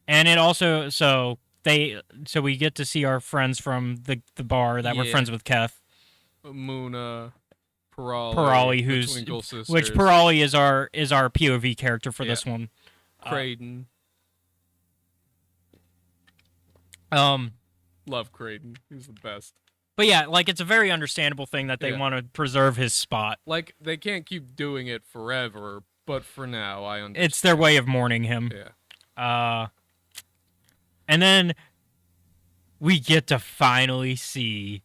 it also so we get to see our friends from the bar that were friends with Keth. Muna, Parali, which Parali is our POV character for this one. Creighton. Love Creighton. He's the best. But yeah, like it's a very understandable thing that they want to preserve his spot. Like they can't keep doing it forever, but for now, I understand. It's their way of mourning him. Yeah. And then we get to finally see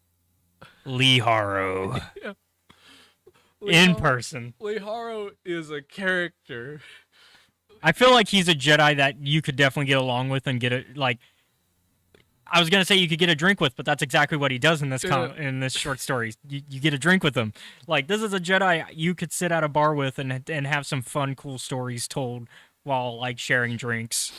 Lee Haro in person. Lee Haro is a character. I feel like he's a Jedi that you could definitely get along with and get it like. I was gonna say you could get a drink with, but that's exactly what he does in this Yeah. in this short story. You get a drink with him. Like this is a Jedi you could sit at a bar with and have some fun, cool stories told while like sharing drinks.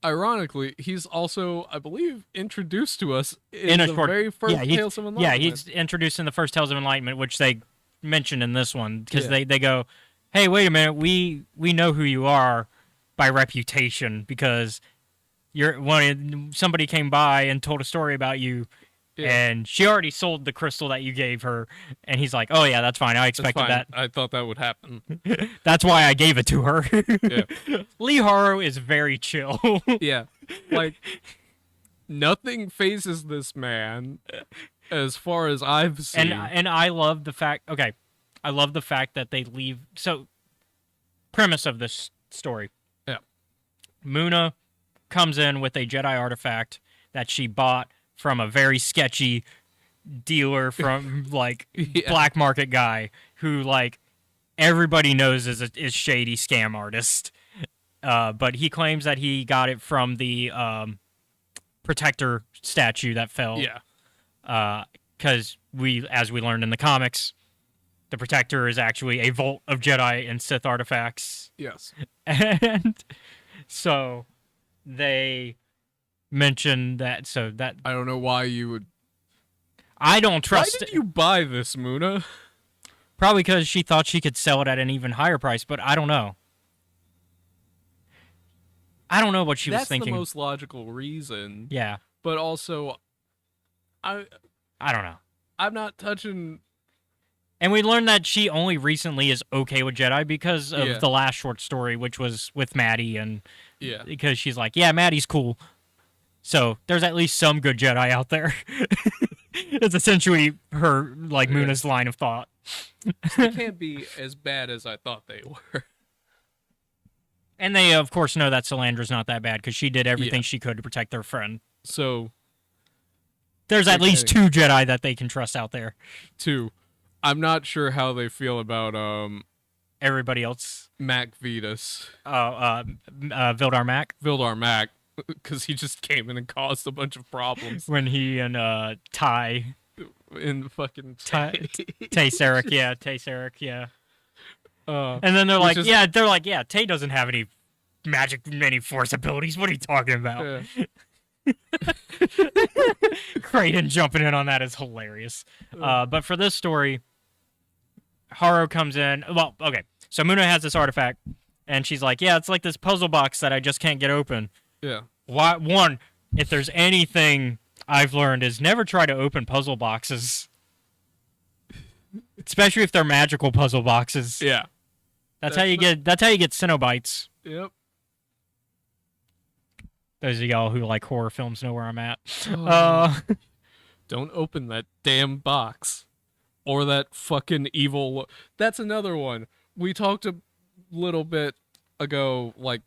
Ironically, he's also, I believe, introduced to us in the short, very first Tales of Enlightenment. Yeah, he's introduced in the first Tales of Enlightenment, which they mentioned in this one because Yeah. they go, "Hey, wait a minute, we know who you are by reputation because somebody came by and told a story about you." Yeah. And she already sold the crystal that you gave her. And he's like, oh, yeah, that's fine. I That's expected fine. that. I thought that would happen. That's why I gave it to her. Yeah. Lee Harrow is very chill. Yeah. Like, nothing phases this man as far as I've seen. And I love the fact, okay, I love the fact that they leave. So, premise of this story. Yeah. Muna comes in with a Jedi artifact that she bought from a very sketchy dealer from like Yeah. black market guy who like everybody knows is shady scam artist. But he claims that he got it from the protector statue that fell. Yeah. Because as we learned in the comics, the protector is actually a vault of Jedi and Sith artifacts. Yes. And so they mentioned that. So that I don't know why you would. I don't Why trust. did you buy this, Muna? Probably because she thought she could sell it at an even higher price, but I don't know. I don't know what she was thinking. That's the most logical reason. Yeah, But also, I don't know. I'm not touching. And we learned that she only recently is okay with Jedi because of Yeah. the last short story, which was with Maddie, and Yeah. because she's like, yeah, Maddie's cool. So there's at least some good Jedi out there. It's essentially her, like, Yeah. Muna's line of thought. They can't be as bad as I thought they were. And they, of course, know that Solandra's not that bad because she did everything Yeah. she could to protect their friend. So, There's at least Okay. 2 Jedi that they can trust out there. 2. I'm not sure how they feel about Everybody else, Mac Vetus, Vildar Mac, Vildar Mac, because he just came in and caused a bunch of problems when he and Ty, in fucking Tay Sarek, yeah, Tay Sarek, yeah. Uh, And then they're Which like, is- yeah, Tay doesn't have any any force abilities. What are you talking about? yeah. Creighton jumping in on that is hilarious. But for this story, Harrow comes in. Well, okay. So Muna has this artifact, and she's like, yeah, it's like this puzzle box that I just can't get open. Yeah. Why? One, if there's anything I've learned is never try to open puzzle boxes. Especially if they're magical puzzle boxes. Yeah. That's how you get Cenobites. Yep. Those of y'all who like horror films know where I'm at. Don't open that damn box. Or that fucking evil. That's another one. We talked a little bit ago, like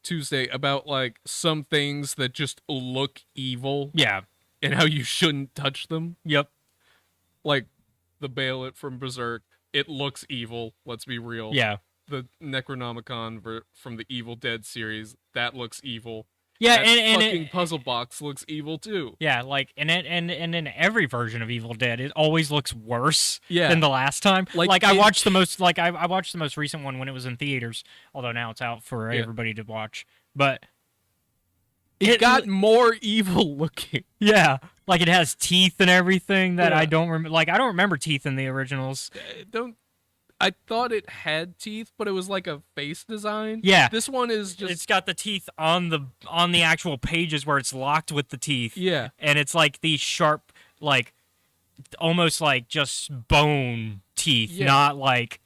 Tuesday, about like some things that just look evil Yeah. and how you shouldn't touch them. Yep. Like the Baelit from Berserk. It looks evil, let's be real. Yeah. The Necronomicon from the Evil Dead series, that looks evil. Yeah, That and fucking puzzle box looks evil too. yeah, like and in every version of Evil Dead, it always looks worse Yeah. than the last time. Like, I it- watched I watched the most recent one when it was in theaters, although now it's out for Yeah. everybody to watch. But It got more evil looking. yeah, like it has teeth and everything that Yeah. I don't remember. Like I don't remember teeth in the originals. I thought it had teeth, but it was like a face design. Yeah. This one is just It's got the teeth on the actual pages where it's locked with the teeth. yeah. And it's like these sharp, like almost like just bone teeth, Yeah. not like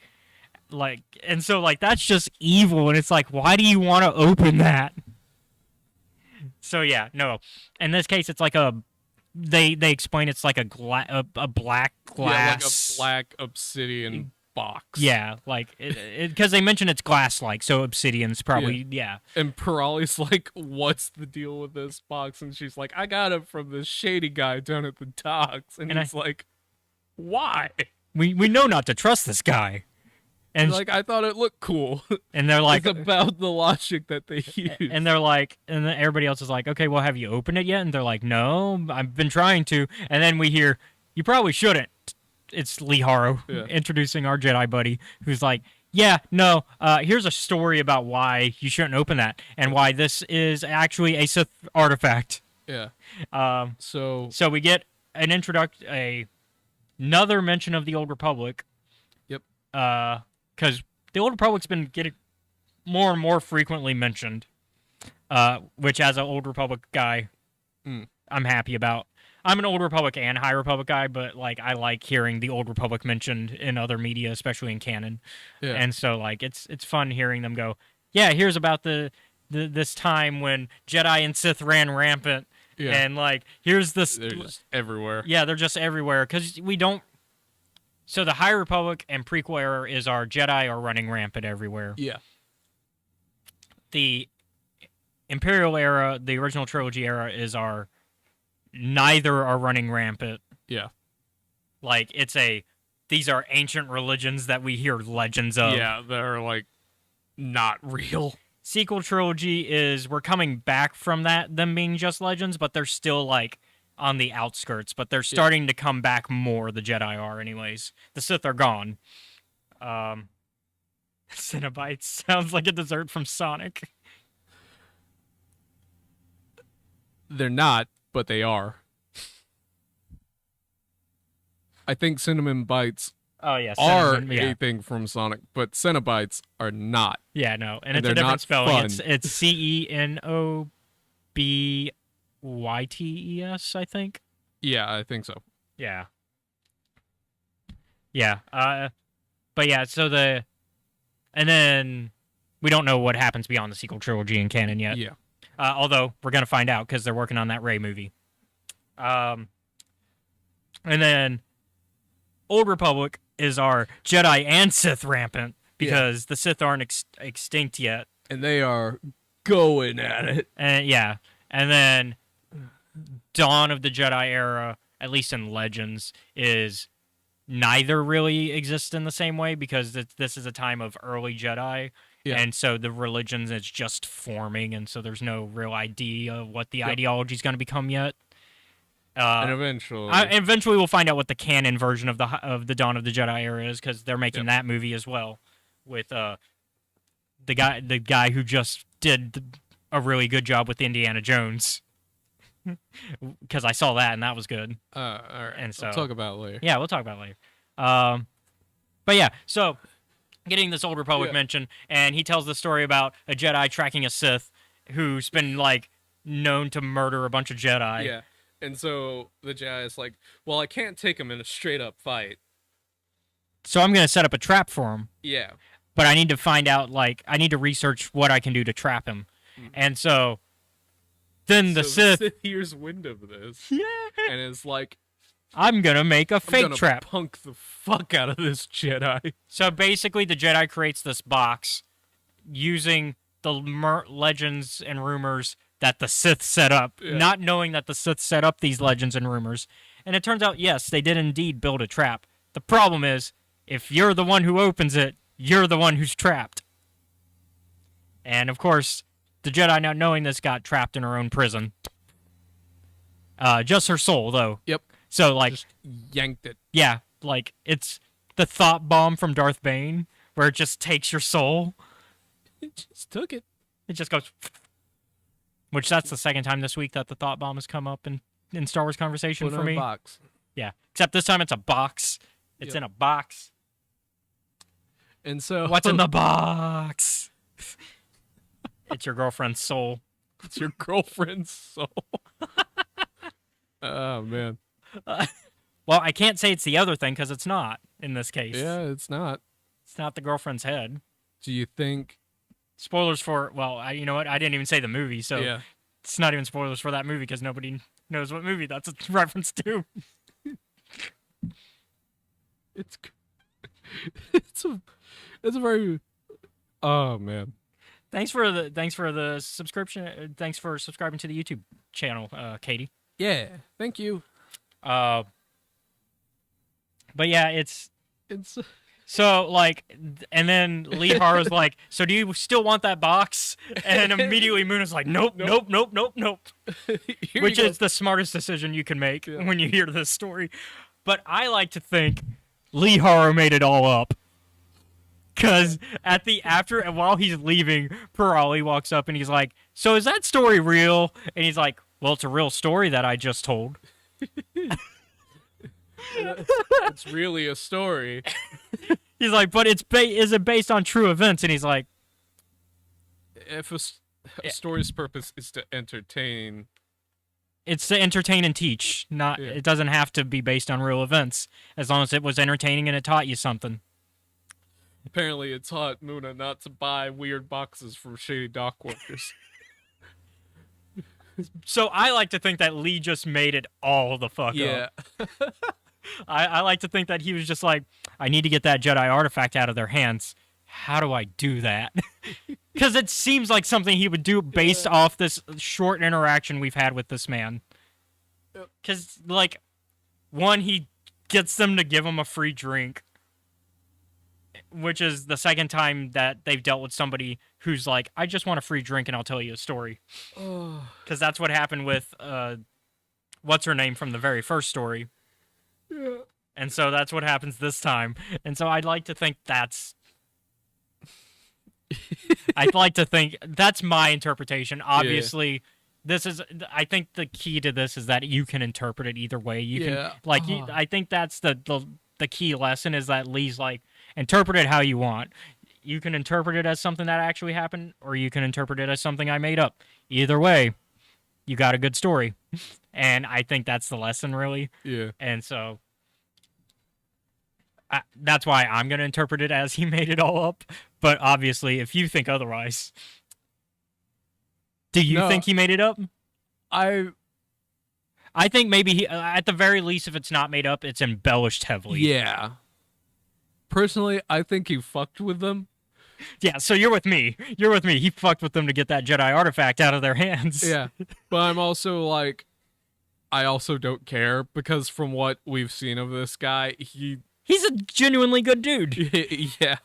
and so like that's just evil, and it's like, why do you want to open that? So yeah, no. In this case, it's like they explain it's like a black glass, Yeah, like a black obsidian box. Yeah, like because they mention it's glass-like, so obsidian's probably yeah. And Parali's like, "What's the deal with this box?" And she's like, "I got it from this shady guy down at the docks." And And he's like, "Why?" We know not to trust this guy. And like, I thought it looked cool. And they're like, it's about the logic that they use. And they're like, and then everybody else is like, okay, well, have you opened it yet? And they're like, no, I've been trying to. And then we hear, you probably shouldn't. It's Lee Harrow introducing our Jedi buddy, who's like, yeah, no, here's a story about why you shouldn't open that and why this is actually a Sith artifact. Yeah. So we get an another mention of the Old Republic. Yep. Because the Old Republic's been getting more and more frequently mentioned, which as an Old Republic guy, I'm happy about. I'm an Old Republic and High Republic guy, but like I like hearing the Old Republic mentioned in other media, especially in canon. Yeah. And so like it's fun hearing them go, yeah, here's about this time when Jedi and Sith ran rampant. Yeah. And like here's this. They're just everywhere. Yeah, they're just everywhere because we don't. So the High Republic and prequel era is our Jedi are running rampant everywhere. Yeah. The Imperial era, the original trilogy era, is our neither are running rampant. Yeah. Like these are ancient religions that we hear legends of. Yeah, they're like not real. Sequel trilogy is we're coming back from them being just legends, but they're still like on the outskirts, but they're starting to come back more, the Jedi are anyways. The Sith are gone. Cinnabites sounds like a dessert from Sonic. They're not, but they are. I think cinnamon bites are a thing from Sonic, but Cinnabites are not. Yeah, no, and it's a different spelling. It's Cenobbytes, I think. Yeah, I think so. Yeah. Yeah. But yeah, so and then we don't know what happens beyond the sequel trilogy in canon yet. Yeah. Although we're gonna find out because they're working on that Rey movie. And then Old Republic is our Jedi and Sith rampant because the Sith aren't extinct yet, and they are going at it. And and then Dawn of the Jedi era, at least in Legends, is neither really exist in the same way because this is a time of early Jedi. Yeah. And so the religion is just forming, and so there's no real idea of what the ideology is going to become yet. And eventually we'll find out what the canon version of the Dawn of the Jedi era is because they're making that movie as well with the guy who just did a really good job with Indiana Jones. Because I saw that and that was good. All right. And so we'll talk about it later. Yeah, we'll talk about it later. But yeah, so getting this Old Republic mention, and he tells the story about a Jedi tracking a Sith who's been like known to murder a bunch of Jedi. Yeah, and so the Jedi is like, well, I can't take him in a straight up fight, so I'm gonna set up a trap for him. Yeah, but I need to find out, like, I need to research what I can do to trap him, and so then the Sith hears wind of this, and is like, I'm gonna make a fake trap. Punk the fuck out of this Jedi. So basically, the Jedi creates this box using the legends and rumors that the Sith set up, not knowing that the Sith set up these legends and rumors. And it turns out, yes, they did indeed build a trap. The problem is, if you're the one who opens it, you're the one who's trapped. And of course, the Jedi, not knowing this, got trapped in her own prison. Just her soul, though. Yep. So, like, just yanked it. Yeah, like, it's the thought bomb from Darth Bane, where it just takes your soul. It just took it. It just goes... Which, that's the second time this week that the thought bomb has come up in Star Wars conversation for me. In a box. Yeah, except this time it's a box. It's in a box. And so... What's in the box? It's your girlfriend's soul. It's your girlfriend's soul. Oh, man. Well, I can't say it's the other thing because it's not in this case. Yeah, it's not. It's not the girlfriend's head. Do you think... Spoilers for... Well, you know what? I didn't even say the movie, so it's not even spoilers for that movie because nobody knows what movie that's a reference to. It's a very... Oh, man. Thanks for the subscription. Thanks for subscribing to the YouTube channel, Katie. Yeah, thank you. But yeah, it's So like, and then Lee Haro's like, so do you still want that box? And immediately Muna's like, nope, nope, nope, nope, nope. Which is the smartest decision you can make when you hear this story. But I like to think Lee Haro made it all up. Cause while he's leaving, Pirali walks up and he's like, so is that story real? And he's like, well, it's a real story that I just told. It's really a story. He's like, but is it based on true events? And he's like, If a story's purpose is to entertain, it's to entertain and teach. Not It doesn't have to be based on real events, as long as it was entertaining and it taught you something. Apparently, it taught Muna not to buy weird boxes from shady dock workers. So I like to think that Lee just made it all the fuck up. I like to think that he was just like, I need to get that Jedi artifact out of their hands. How do I do that? Because it seems like something he would do based off this short interaction we've had with this man. Because, like, one, he gets them to give him a free drink, which is the second time that they've dealt with somebody who's like, I just want a free drink and I'll tell you a story. Because that's what happened with, what's her name from the very first story. Yeah. And so that's what happens this time. And so I'd like to think that's my interpretation. Obviously, I think the key to this is that you can interpret it either way. I think that's the key lesson is that Lee's like, interpret it how you want. You can interpret it as something that actually happened, or you can interpret it as something I made up. Either way, you got a good story. And I think that's the lesson, really. Yeah. And so that's why I'm going to interpret it as he made it all up. But obviously, if you think otherwise, do you think he made it up? I think maybe he, at the very least, if it's not made up, it's embellished heavily. Yeah. Personally, I think he fucked with them. Yeah, so you're with me. You're with me. He fucked with them to get that Jedi artifact out of their hands. Yeah. But I'm also like, I also don't care because from what we've seen of this guy, he's a genuinely good dude. Yeah.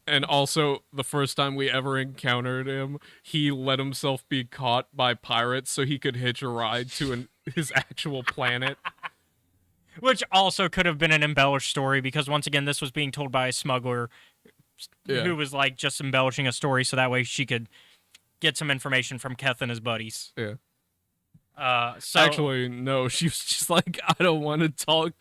And also, the first time we ever encountered him, he let himself be caught by pirates so he could hitch a ride to his actual planet. Which also could have been an embellished story because, once again, this was being told by a smuggler who was, like, just embellishing a story so that way she could get some information from Keth and his buddies. Yeah. Actually, no, she was just like, I don't want to talk.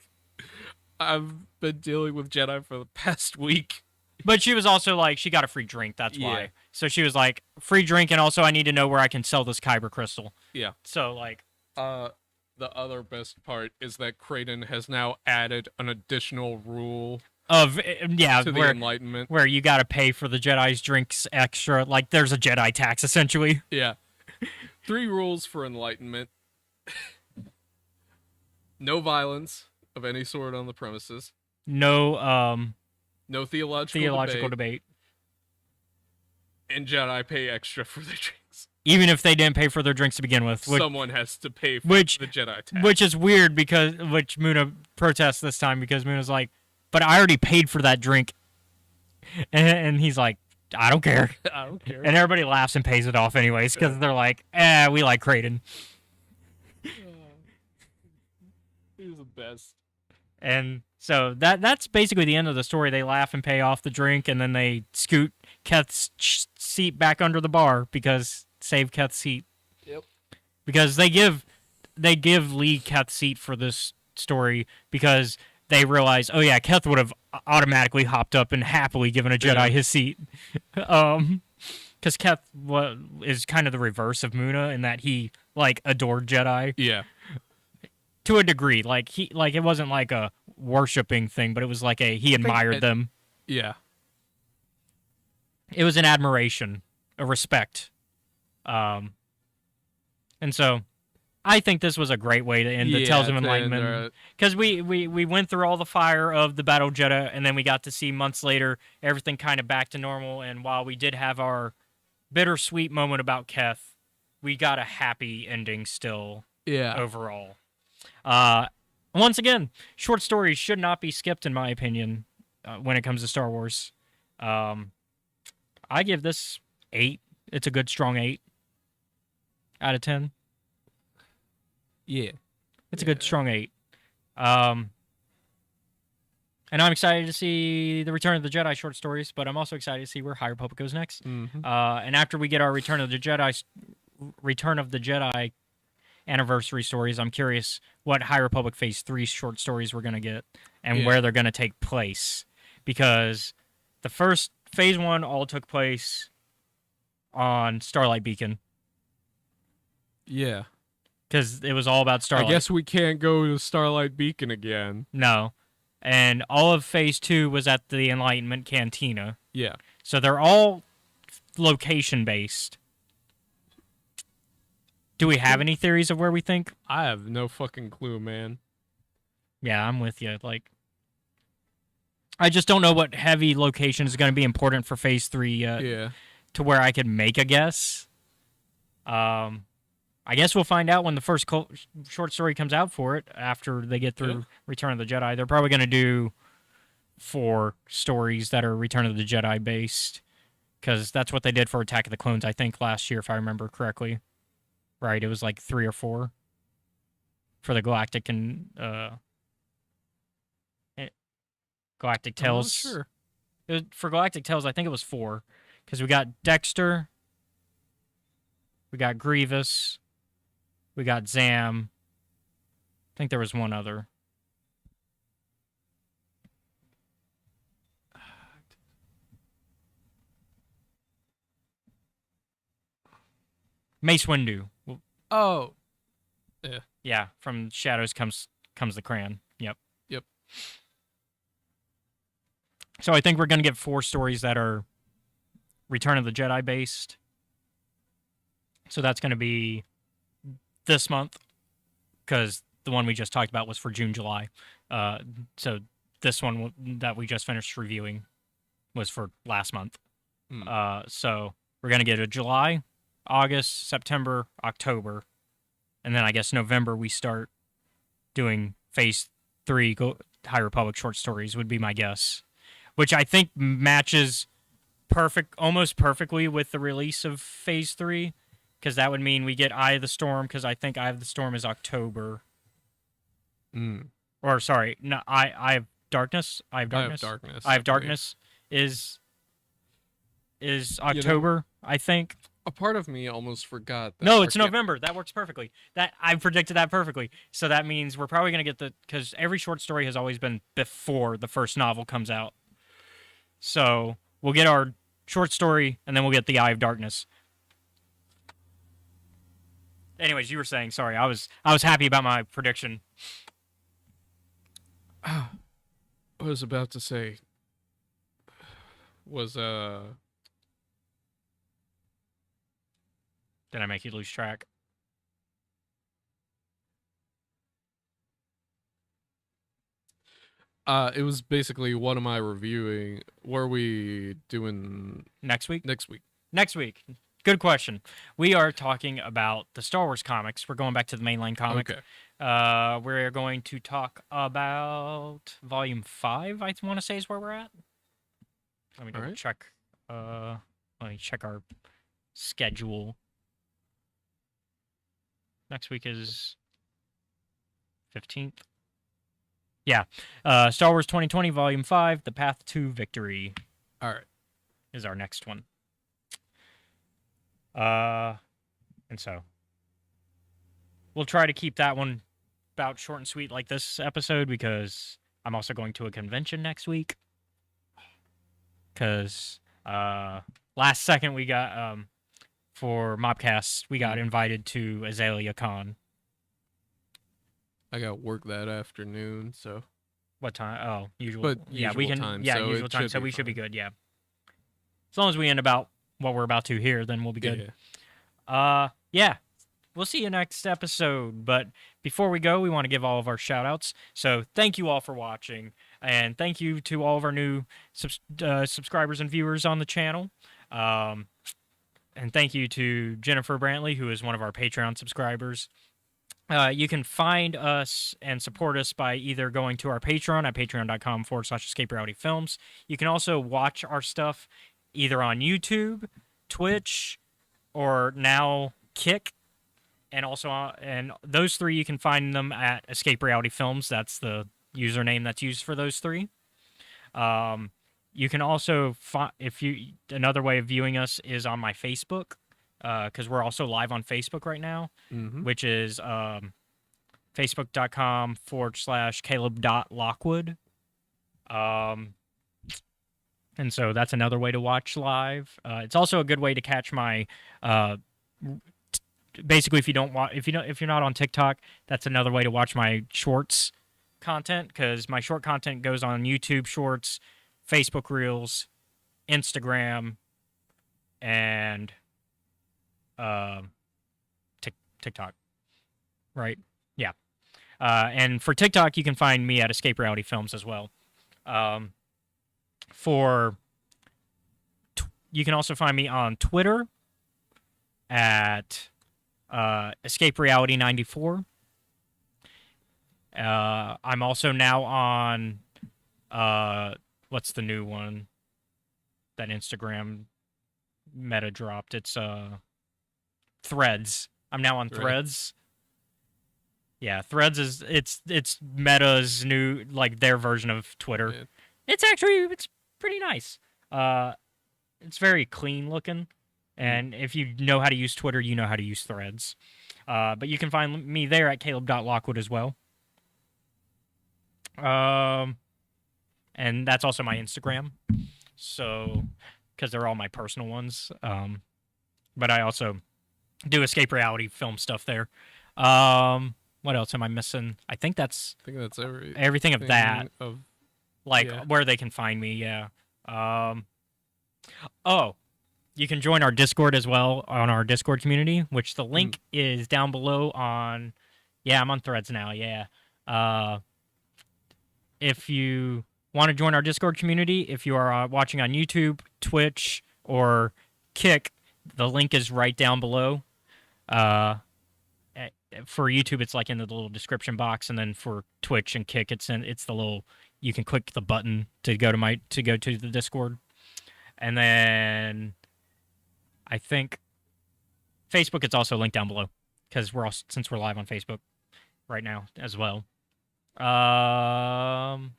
I've been dealing with Jedi for the past week. But she was also like, she got a free drink, that's why. So she was like, free drink, and also I need to know where I can sell this kyber crystal. Yeah. So, like... the other best part is that Kraden has now added an additional rule to the Enlightenment. Where you gotta pay for the Jedi's drinks extra. Like, there's a Jedi tax, essentially. Yeah. 3 rules for Enlightenment. No violence of any sort on the premises. No theological debate. And Jedi pay extra for their drinks. Even if they didn't pay for their drinks to begin with. Someone has to pay for the Jedi tax. Which is weird which Muna protests this time because Muna's like, but I already paid for that drink. And he's like, I don't care. I don't care. And everybody laughs and pays it off anyways because they're like, we like Kraden. He's the best. And so that's basically the end of the story. They laugh and pay off the drink, and then they scoot Keth's seat back under the bar save Keth's seat. Yep. Because they give Lee Keth's seat for this story because they realize, oh yeah, Keth would have automatically hopped up and happily given a Jedi his seat. Because Keth is kind of the reverse of Muna in that he like adored Jedi. Yeah. To a degree, it wasn't like a worshiping thing, but it was like he admired them. Yeah. It was an admiration, a respect. And so I think this was a great way to end the Tales of Enlightenment. Because we went through all the fire of the Battle Jedha, and then we got to see months later everything kind of back to normal. And while we did have our bittersweet moment about Keth, we got a happy ending still overall. Once again, short stories should not be skipped, in my opinion. when it comes to Star Wars. Um, I give this 8. It's a good strong 8 out of 10. Yeah. It's a good strong 8. Um, and I'm excited to see the Return of the Jedi short stories, but I'm also excited to see where High Republic goes next. Mm-hmm. And after we get our Return of the Jedi anniversary stories, I'm curious what High Republic Phase 3 short stories we're going to get and where they're going to take place. Because the first Phase 1 all took place on Starlight Beacon. Yeah. Because it was all about Starlight. I guess we can't go to Starlight Beacon again. No. And all of Phase 2 was at the Enlightenment Cantina. Yeah. So they're all location-based. Do we have any theories of where we think? I have no fucking clue, man. Yeah, I'm with you. Like, I just don't know what heavy location is going to be important for Phase 3 yet. Yeah. To where I could make a guess. I guess we'll find out when the first short story comes out for it after they get through Return of the Jedi. They're probably going to do 4 stories that are Return of the Jedi based, because that's what they did for Attack of the Clones, I think, last year, if I remember correctly. Right, it was like 3 or 4 for the Galactic and Galactic Tales. I'm not sure. For Galactic Tales, I think it was 4, because we got Dexter, we got Grievous, we got Zam. I think there was one other. Mace Windu. Oh. Yeah, from Shadows comes the Cran. Yep. Yep. So I think we're going to get 4 stories that are Return of the Jedi based. So that's going to be this month, because the one we just talked about was for June, July. So this one that we just finished reviewing was for last month. So we're going to get a July, August, September, October, and then I guess November we start doing Phase 3 High Republic short stories would be my guess, which I think matches almost perfectly with the release of Phase 3, because that would mean we get Eye of the Storm, because I think Eye of the Storm is October. Or sorry, no, Eye of Darkness. Eye of Darkness is October, I think. A part of me almost forgot that. No, it's November. That works perfectly. I predicted that perfectly. So that means we're probably going to get because every short story has always been before the first novel comes out. So we'll get our short story, and then we'll get the Eye of Darkness. Anyways, you were saying, sorry, I was happy about my prediction. I was about to say Did I make you lose track? It was basically what am I reviewing? What are we doing next week? Next week. Good question. We are talking about the Star Wars comics. We're going back to the mainline comic. Okay. We're going to talk about Volume 5, I want to say is where we're at. Let me check. Let me check our schedule. Next week is 15th. Yeah. Star Wars 2020, Volume 5, The Path to Victory. All right. Is our next one. And so we'll try to keep that one about short and sweet like this episode, because I'm also going to a convention next week. Because last second we got for Mobcast, we got invited to Azalea Con. I got work that afternoon, so. What time? Oh, usual. But yeah, usual we can. time, Yeah, so usual time. So we should be good. Yeah. As long as we end about what we're about to here, then we'll be good. Yeah. We'll see you next episode. But before we go, we want to give all of our shout outs. So thank you all for watching. And thank you to all of our new subscribers and viewers on the channel. And thank you to Jennifer Brantley, who is one of our Patreon subscribers. You can find us and support us by either going to our Patreon at patreon.com/Escape Reality Films. You can also watch our stuff either on YouTube, Twitch, or now Kick, and also and those three you can find them at Escape Reality Films. That's the username that's used for those three. You can also another way of viewing us is on my Facebook, because we're also live on Facebook right now, which is facebook.com/Caleb.Lockwood. And so that's another way to watch live. It's also a good way to catch my basically if you're not on TikTok, that's another way to watch my shorts content, because my short content goes on YouTube Shorts, Facebook Reels, Instagram, and TikTok. Right? Yeah. And for TikTok, you can find me at Escape Reality Films as well. You can also find me on Twitter at Escape Reality 94. I'm also now on what's the new one that Instagram meta dropped? It's Threads. I'm now on Threads. Yeah, Threads is it's Meta's new, like, their version of Twitter. Yeah. It's pretty nice. It's very clean looking, and if you know how to use Twitter, you know how to use Threads. But you can find me there at Caleb.Lockwood as well. And that's also my Instagram. So, because they're all my personal ones. But I also do Escape Reality film stuff there. What else am I missing? I think that's everything of that. Where they can find me, yeah. You can join our Discord as well, on our Discord community, which the link is down below on... Yeah, I'm on Threads now, yeah. If you want to join our Discord community, if you are watching on YouTube, Twitch, or Kick, the link is right down below. For YouTube, it's like in the little description box, and then for Twitch and Kick, it's the little... You can click the button to go to the Discord. And then I think Facebook, it's also linked down below, because since we're live on Facebook right now as well. Now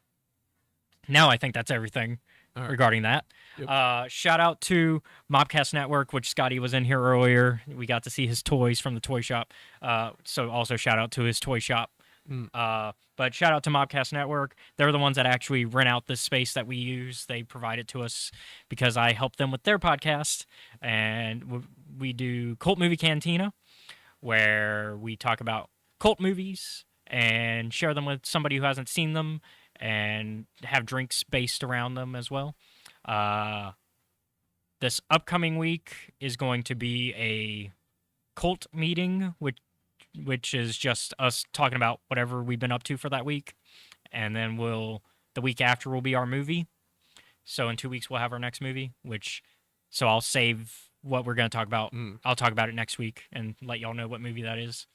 I think that's everything regarding that. Yep. Shout out to Mobcast Network, which Scotty was in here earlier. We got to see his toys from the toy shop. So also shout out to his toy shop. But shout out to Mobcast Network. They're the ones that actually rent out this space that we use. They provide it to us because I help them with their podcast. And we do Cult Movie Cantina, where we talk about cult movies and share them with somebody who hasn't seen them, and have drinks based around them as well. This upcoming week is going to be a cult meeting, which is just us talking about whatever we've been up to for that week. And then the week after will be our movie. So in 2 weeks, we'll have our next movie, so I'll save what we're going to talk about. I'll talk about it next week and let y'all know what movie that is.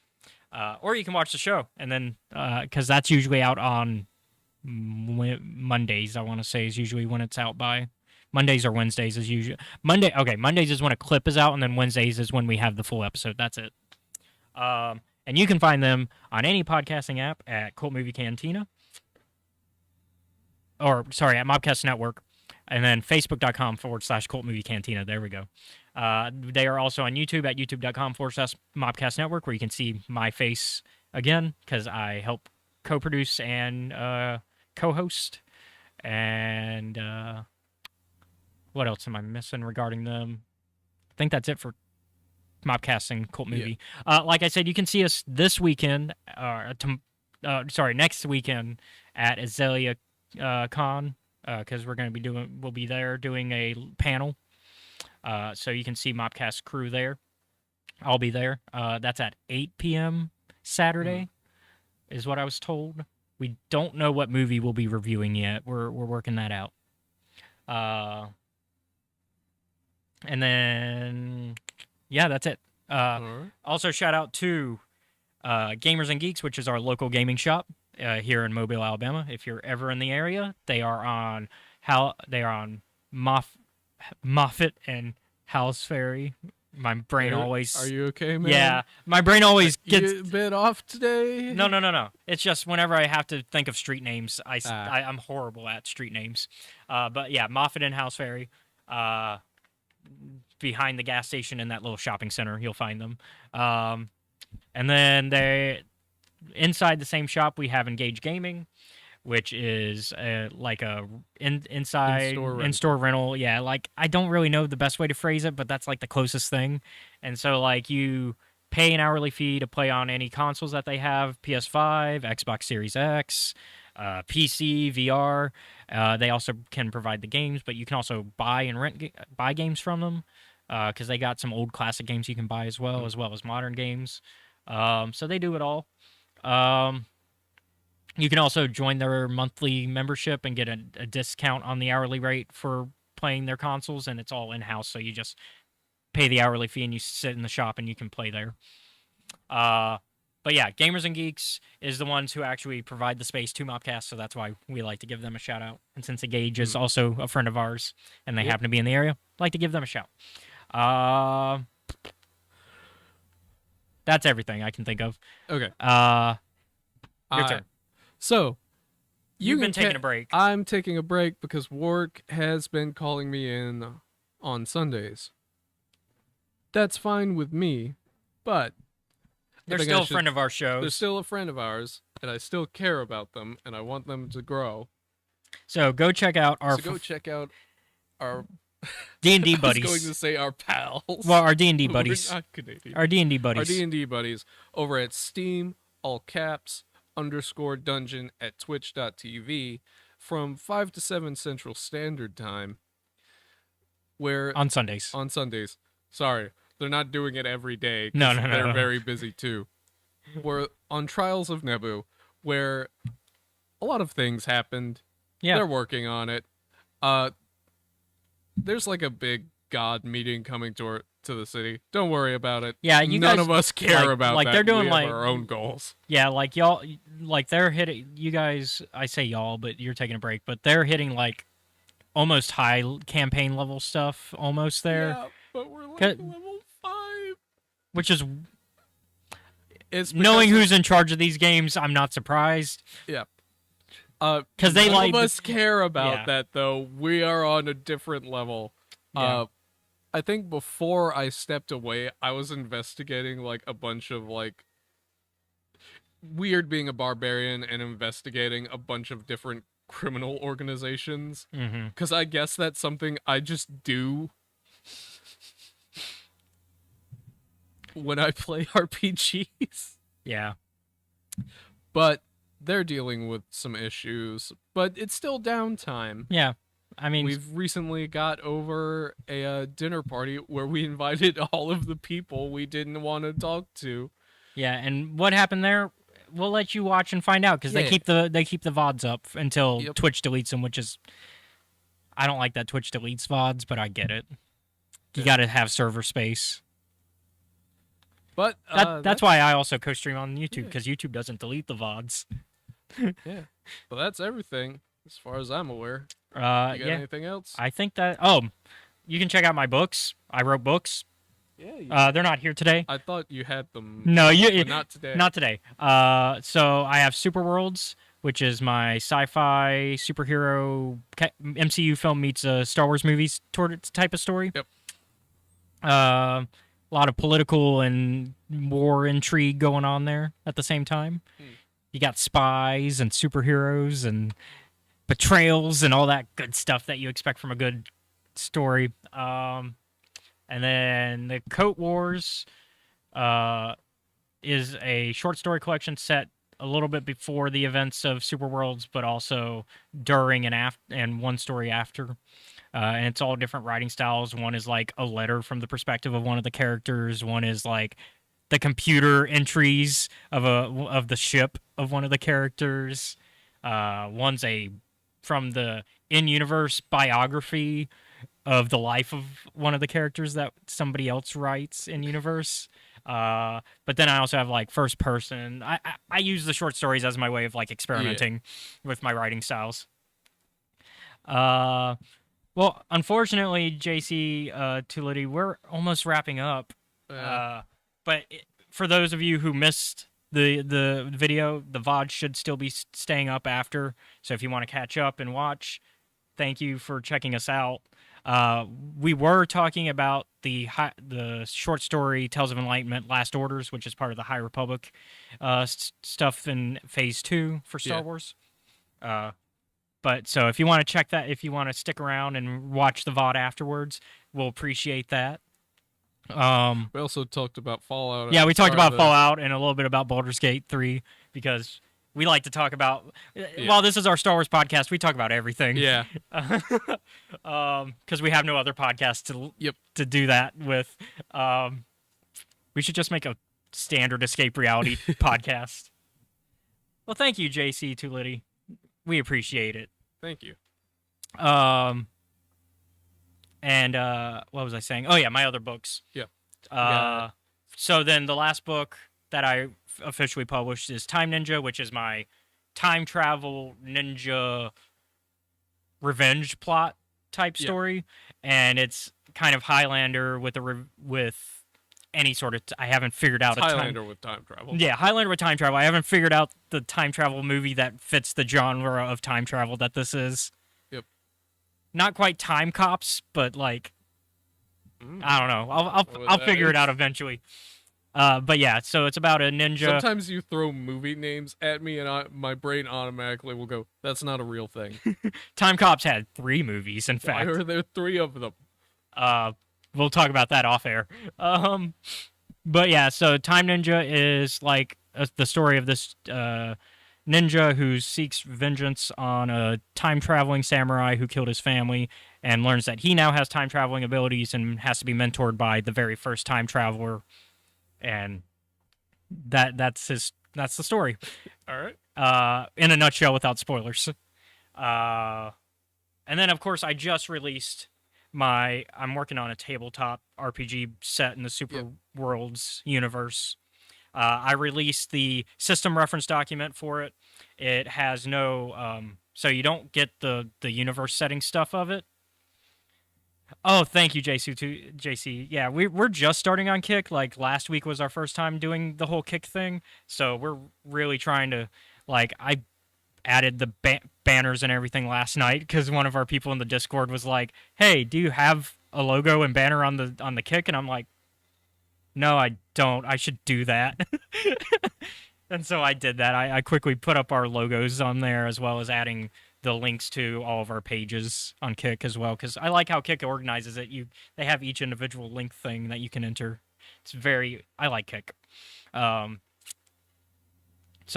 Or you can watch the show, and then, because that's usually out on Mondays, I want to say, is usually when it's out by. Mondays or Wednesdays is usually... Mondays is when a clip is out, and then Wednesdays is when we have the full episode. That's it. And you can find them on any podcasting app at Cult Movie Cantina. At Mobcast Network. And then facebook.com/Cult Movie Cantina. There we go. They are also on YouTube at youtube.com/Mobcast Network, where you can see my face again, because I help co-produce and co-host. And what else am I missing regarding them? I think that's it for Mobcasting Cult Movie. Yeah. Like I said, you can see us this weekend, next weekend at Azalea Con, because we'll be there doing a panel. So you can see Mobcast crew there. I'll be there. That's at 8 p.m. Saturday, is what I was told. We don't know what movie we'll be reviewing yet. We're working that out. And then, yeah, that's it. Also, shout out to Gamers and Geeks, which is our local gaming shop here in Mobile, Alabama. If you're ever in the area, they are on Moffett and House Ferry. My brain Are always you okay, man? yeah, my brain always gets you a bit off today. no. It's just whenever I have to think of street names, I'm horrible at street names. But yeah, Moffett and House Ferry. Behind the gas station in that little shopping center, you'll find them. And then inside the same shop, we have Engage Gaming, which is like a inside in-store rental. Yeah, like I don't really know the best way to phrase it, but that's like the closest thing. And so like you pay an hourly fee to play on any consoles that they have: PS5, Xbox Series X, PC, VR. They also can provide the games, but you can also buy and buy games from them because they got some old classic games you can buy as well as modern games. So they do it all. You can also join their monthly membership and get a discount on the hourly rate for playing their consoles, and it's all in-house, so you just pay the hourly fee and you sit in the shop and you can play there. But yeah, Gamers and Geeks is the ones who actually provide the space to Mobcast, so that's why we like to give them a shout out. And since Engage is also a friend of ours and they happen to be in the area, I'd like to give them a shout. That's everything I can think of. Okay. Your turn. So, you've been taking a break. I'm taking a break because work has been calling me in on Sundays. That's fine with me, but they're still a friend of our show. They're still a friend of ours, and I still care about them, and I want them to grow. So go check out our D&D buddies. I was going to say our pals. Well, our D&D buddies. We're not Canadian. Our D&D buddies. Our D&D buddies over at Steam, all caps, _dungeon at twitch.tv from 5 to 7 Central Standard Time. Where on Sundays. Sorry, they're not doing it every day. No. They're very busy too. We're on Trials of Nebu, where a lot of things happened. Yeah. They're working on it. There's like a big god meeting coming to the city. Don't worry about it. Yeah, none of us care about like that. They're doing we like have our own goals. Yeah, like y'all, like they're hitting. You guys, I say y'all, but you're taking a break. But they're hitting like almost high campaign level stuff, almost there. Yeah, but we're like level 5, which is. It's knowing who's in charge of these games, I'm not surprised. Yeah. Because they none of us care about that, though. We are on a different level. Yeah. I think before I stepped away, I was investigating like a bunch of like weird being a barbarian and investigating a bunch of different criminal organizations. Because I guess that's something I just do when I play RPGs. Yeah. But they're dealing with some issues, but it's still downtime. Yeah. I mean, we've recently got over a dinner party where we invited all of the people we didn't want to talk to. Yeah, and what happened there, we'll let you watch and find out because they keep the VODs up until Twitch deletes them, which is I don't like that Twitch deletes VODs, but I get it. You got to have server space. But that's why I also co-stream on YouTube because YouTube doesn't delete the VODs. Yeah, but that's everything as far as I'm aware. You got anything else? I think that. You can check out my books. I wrote books. Yeah. They're not here today. I thought you had them. No, but not today. Not today. So I have Super Worlds, which is my sci-fi superhero MCU film meets a Star Wars movies type of story. Yep. A lot of political and war intrigue going on there at the same time. You got spies and superheroes and betrayals and all that good stuff that you expect from a good story. And then the Coat Wars is a short story collection set a little bit before the events of Super Worlds, but also during and after, and one story after. And it's all different writing styles. One is like a letter from the perspective of one of the characters. One is like the computer entries of the ship of one of the characters. One's from the in-universe biography of the life of one of the characters that somebody else writes in universe. But then I also have like first person. I use the short stories as my way of like experimenting with my writing styles. Uh, well, unfortunately, JC Tulity, we're almost wrapping up. But for those of you who missed the video, the VOD should still be staying up after. So if you want to catch up and watch, thank you for checking us out. We were talking about the short story Tales of Enlightenment Last Orders, which is part of the High Republic stuff in Phase 2 for Star Wars. But so if you want to check that, if you want to stick around and watch the VOD afterwards, we'll appreciate that. We also talked about Fallout. Yeah, we talked about Fallout and a little bit about Baldur's Gate 3 because we like to talk about. While this is our Star Wars podcast, we talk about everything. Yeah. Because we have no other podcast to do that with. We should just make a standard escape reality podcast. Well, thank you, JC Tulity. We appreciate it. Thank you. And what was I saying? Oh yeah, my other books. Yeah. So then the last book that I officially published is Time Ninja, which is my time travel ninja revenge plot type story, and it's kind of Highlander with with any sort of. I haven't figured out Highlander with time travel. Yeah, Highlander with time travel. I haven't figured out the time travel movie that fits the genre of time travel that this is. Yep. Not quite time cops, but like I don't know. I'll figure it out eventually. But yeah, so it's about a ninja. Sometimes you throw movie names at me, and my brain automatically will go, "That's not a real thing." Time Cops had 3 movies, in fact. Why are there 3 of them? We'll talk about that off air. But yeah, so Time Ninja is like the story of this ninja who seeks vengeance on a time-traveling samurai who killed his family and learns that he now has time-traveling abilities and has to be mentored by the very first time traveler. And that's the story. All right. In a nutshell, without spoilers. And then, of course, I just released I'm working on a tabletop RPG set in the Super Worlds universe. I released the system reference document for it. It has no, so you don't get the universe setting stuff of it. Oh, thank you, JC. Yeah, we're just starting on Kick. Like last week was our first time doing the whole Kick thing, so we're really trying to I added the banners and everything last night because one of our people in the Discord was like, "Hey, do you have a logo and banner on the Kick?" And I'm like, "No, I don't. I should do that." And so I did that. I quickly put up our logos on there as well as adding the links to all of our pages on Kick as well because I like how Kick organizes it. They have each individual link thing that you can enter. I like Kick. So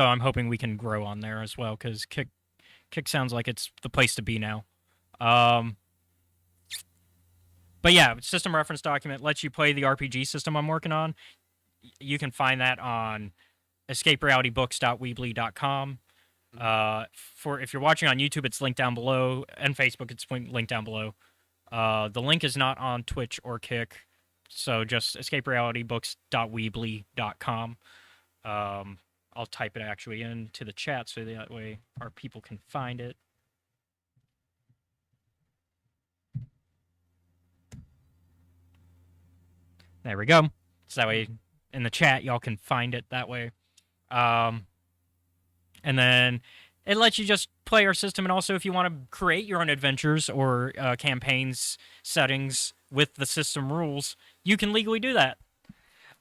I'm hoping we can grow on there as well because Kick sounds like it's the place to be now. But yeah, system reference document lets you play the RPG system I'm working on. You can find that on escaperealitybooks.weebly.com. For if you're watching on YouTube, it's linked down below, and Facebook, it's linked down below. The link is not on Twitch or Kick, so just escaperealitybooks.weebly.com. I'll type it actually into the chat so that way our people can find it. There we go. So that way in the chat y'all can find it that way. And then it lets you just play our system, and also if you want to create your own adventures or campaigns settings with the system rules, you can legally do that.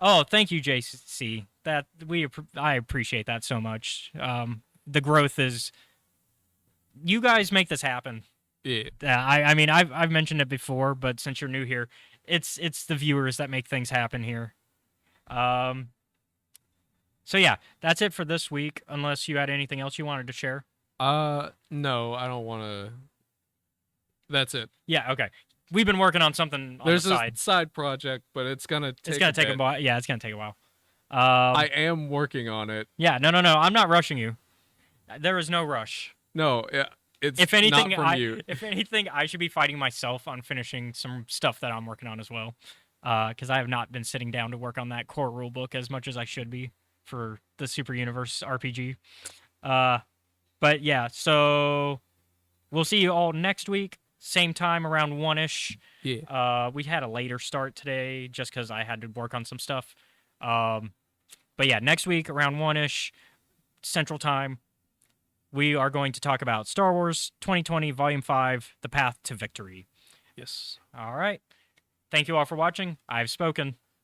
Oh, thank you, JC. I appreciate that so much. The growth is, you guys make this happen. Yeah. I mean, I've mentioned it before, but since you're new here, it's the viewers that make things happen here. So yeah, that's it for this week. Unless you had anything else you wanted to share. No, I don't want to. That's it. Yeah. Okay. We've been working on something on There's the side. a side project, but it's gonna take. It's gonna take a while. Yeah, it's gonna take a while. I am working on it. Yeah. No. I'm not rushing you. There is no rush. No. Yeah. It's if anything, not from you. If anything, I should be fighting myself on finishing some stuff that I'm working on as well. because I have not been sitting down to work on that core rulebook as much as I should be for the Super Universe RPG. But yeah, so we'll see you all next week, same time around 1-ish. Yeah. We had a later start today just because I had to work on some stuff. But yeah, next week around 1-ish Central Time, we are going to talk about Star Wars 2020 Volume 5, The Path to Victory. Yes. All right. Thank you all for watching. I've spoken.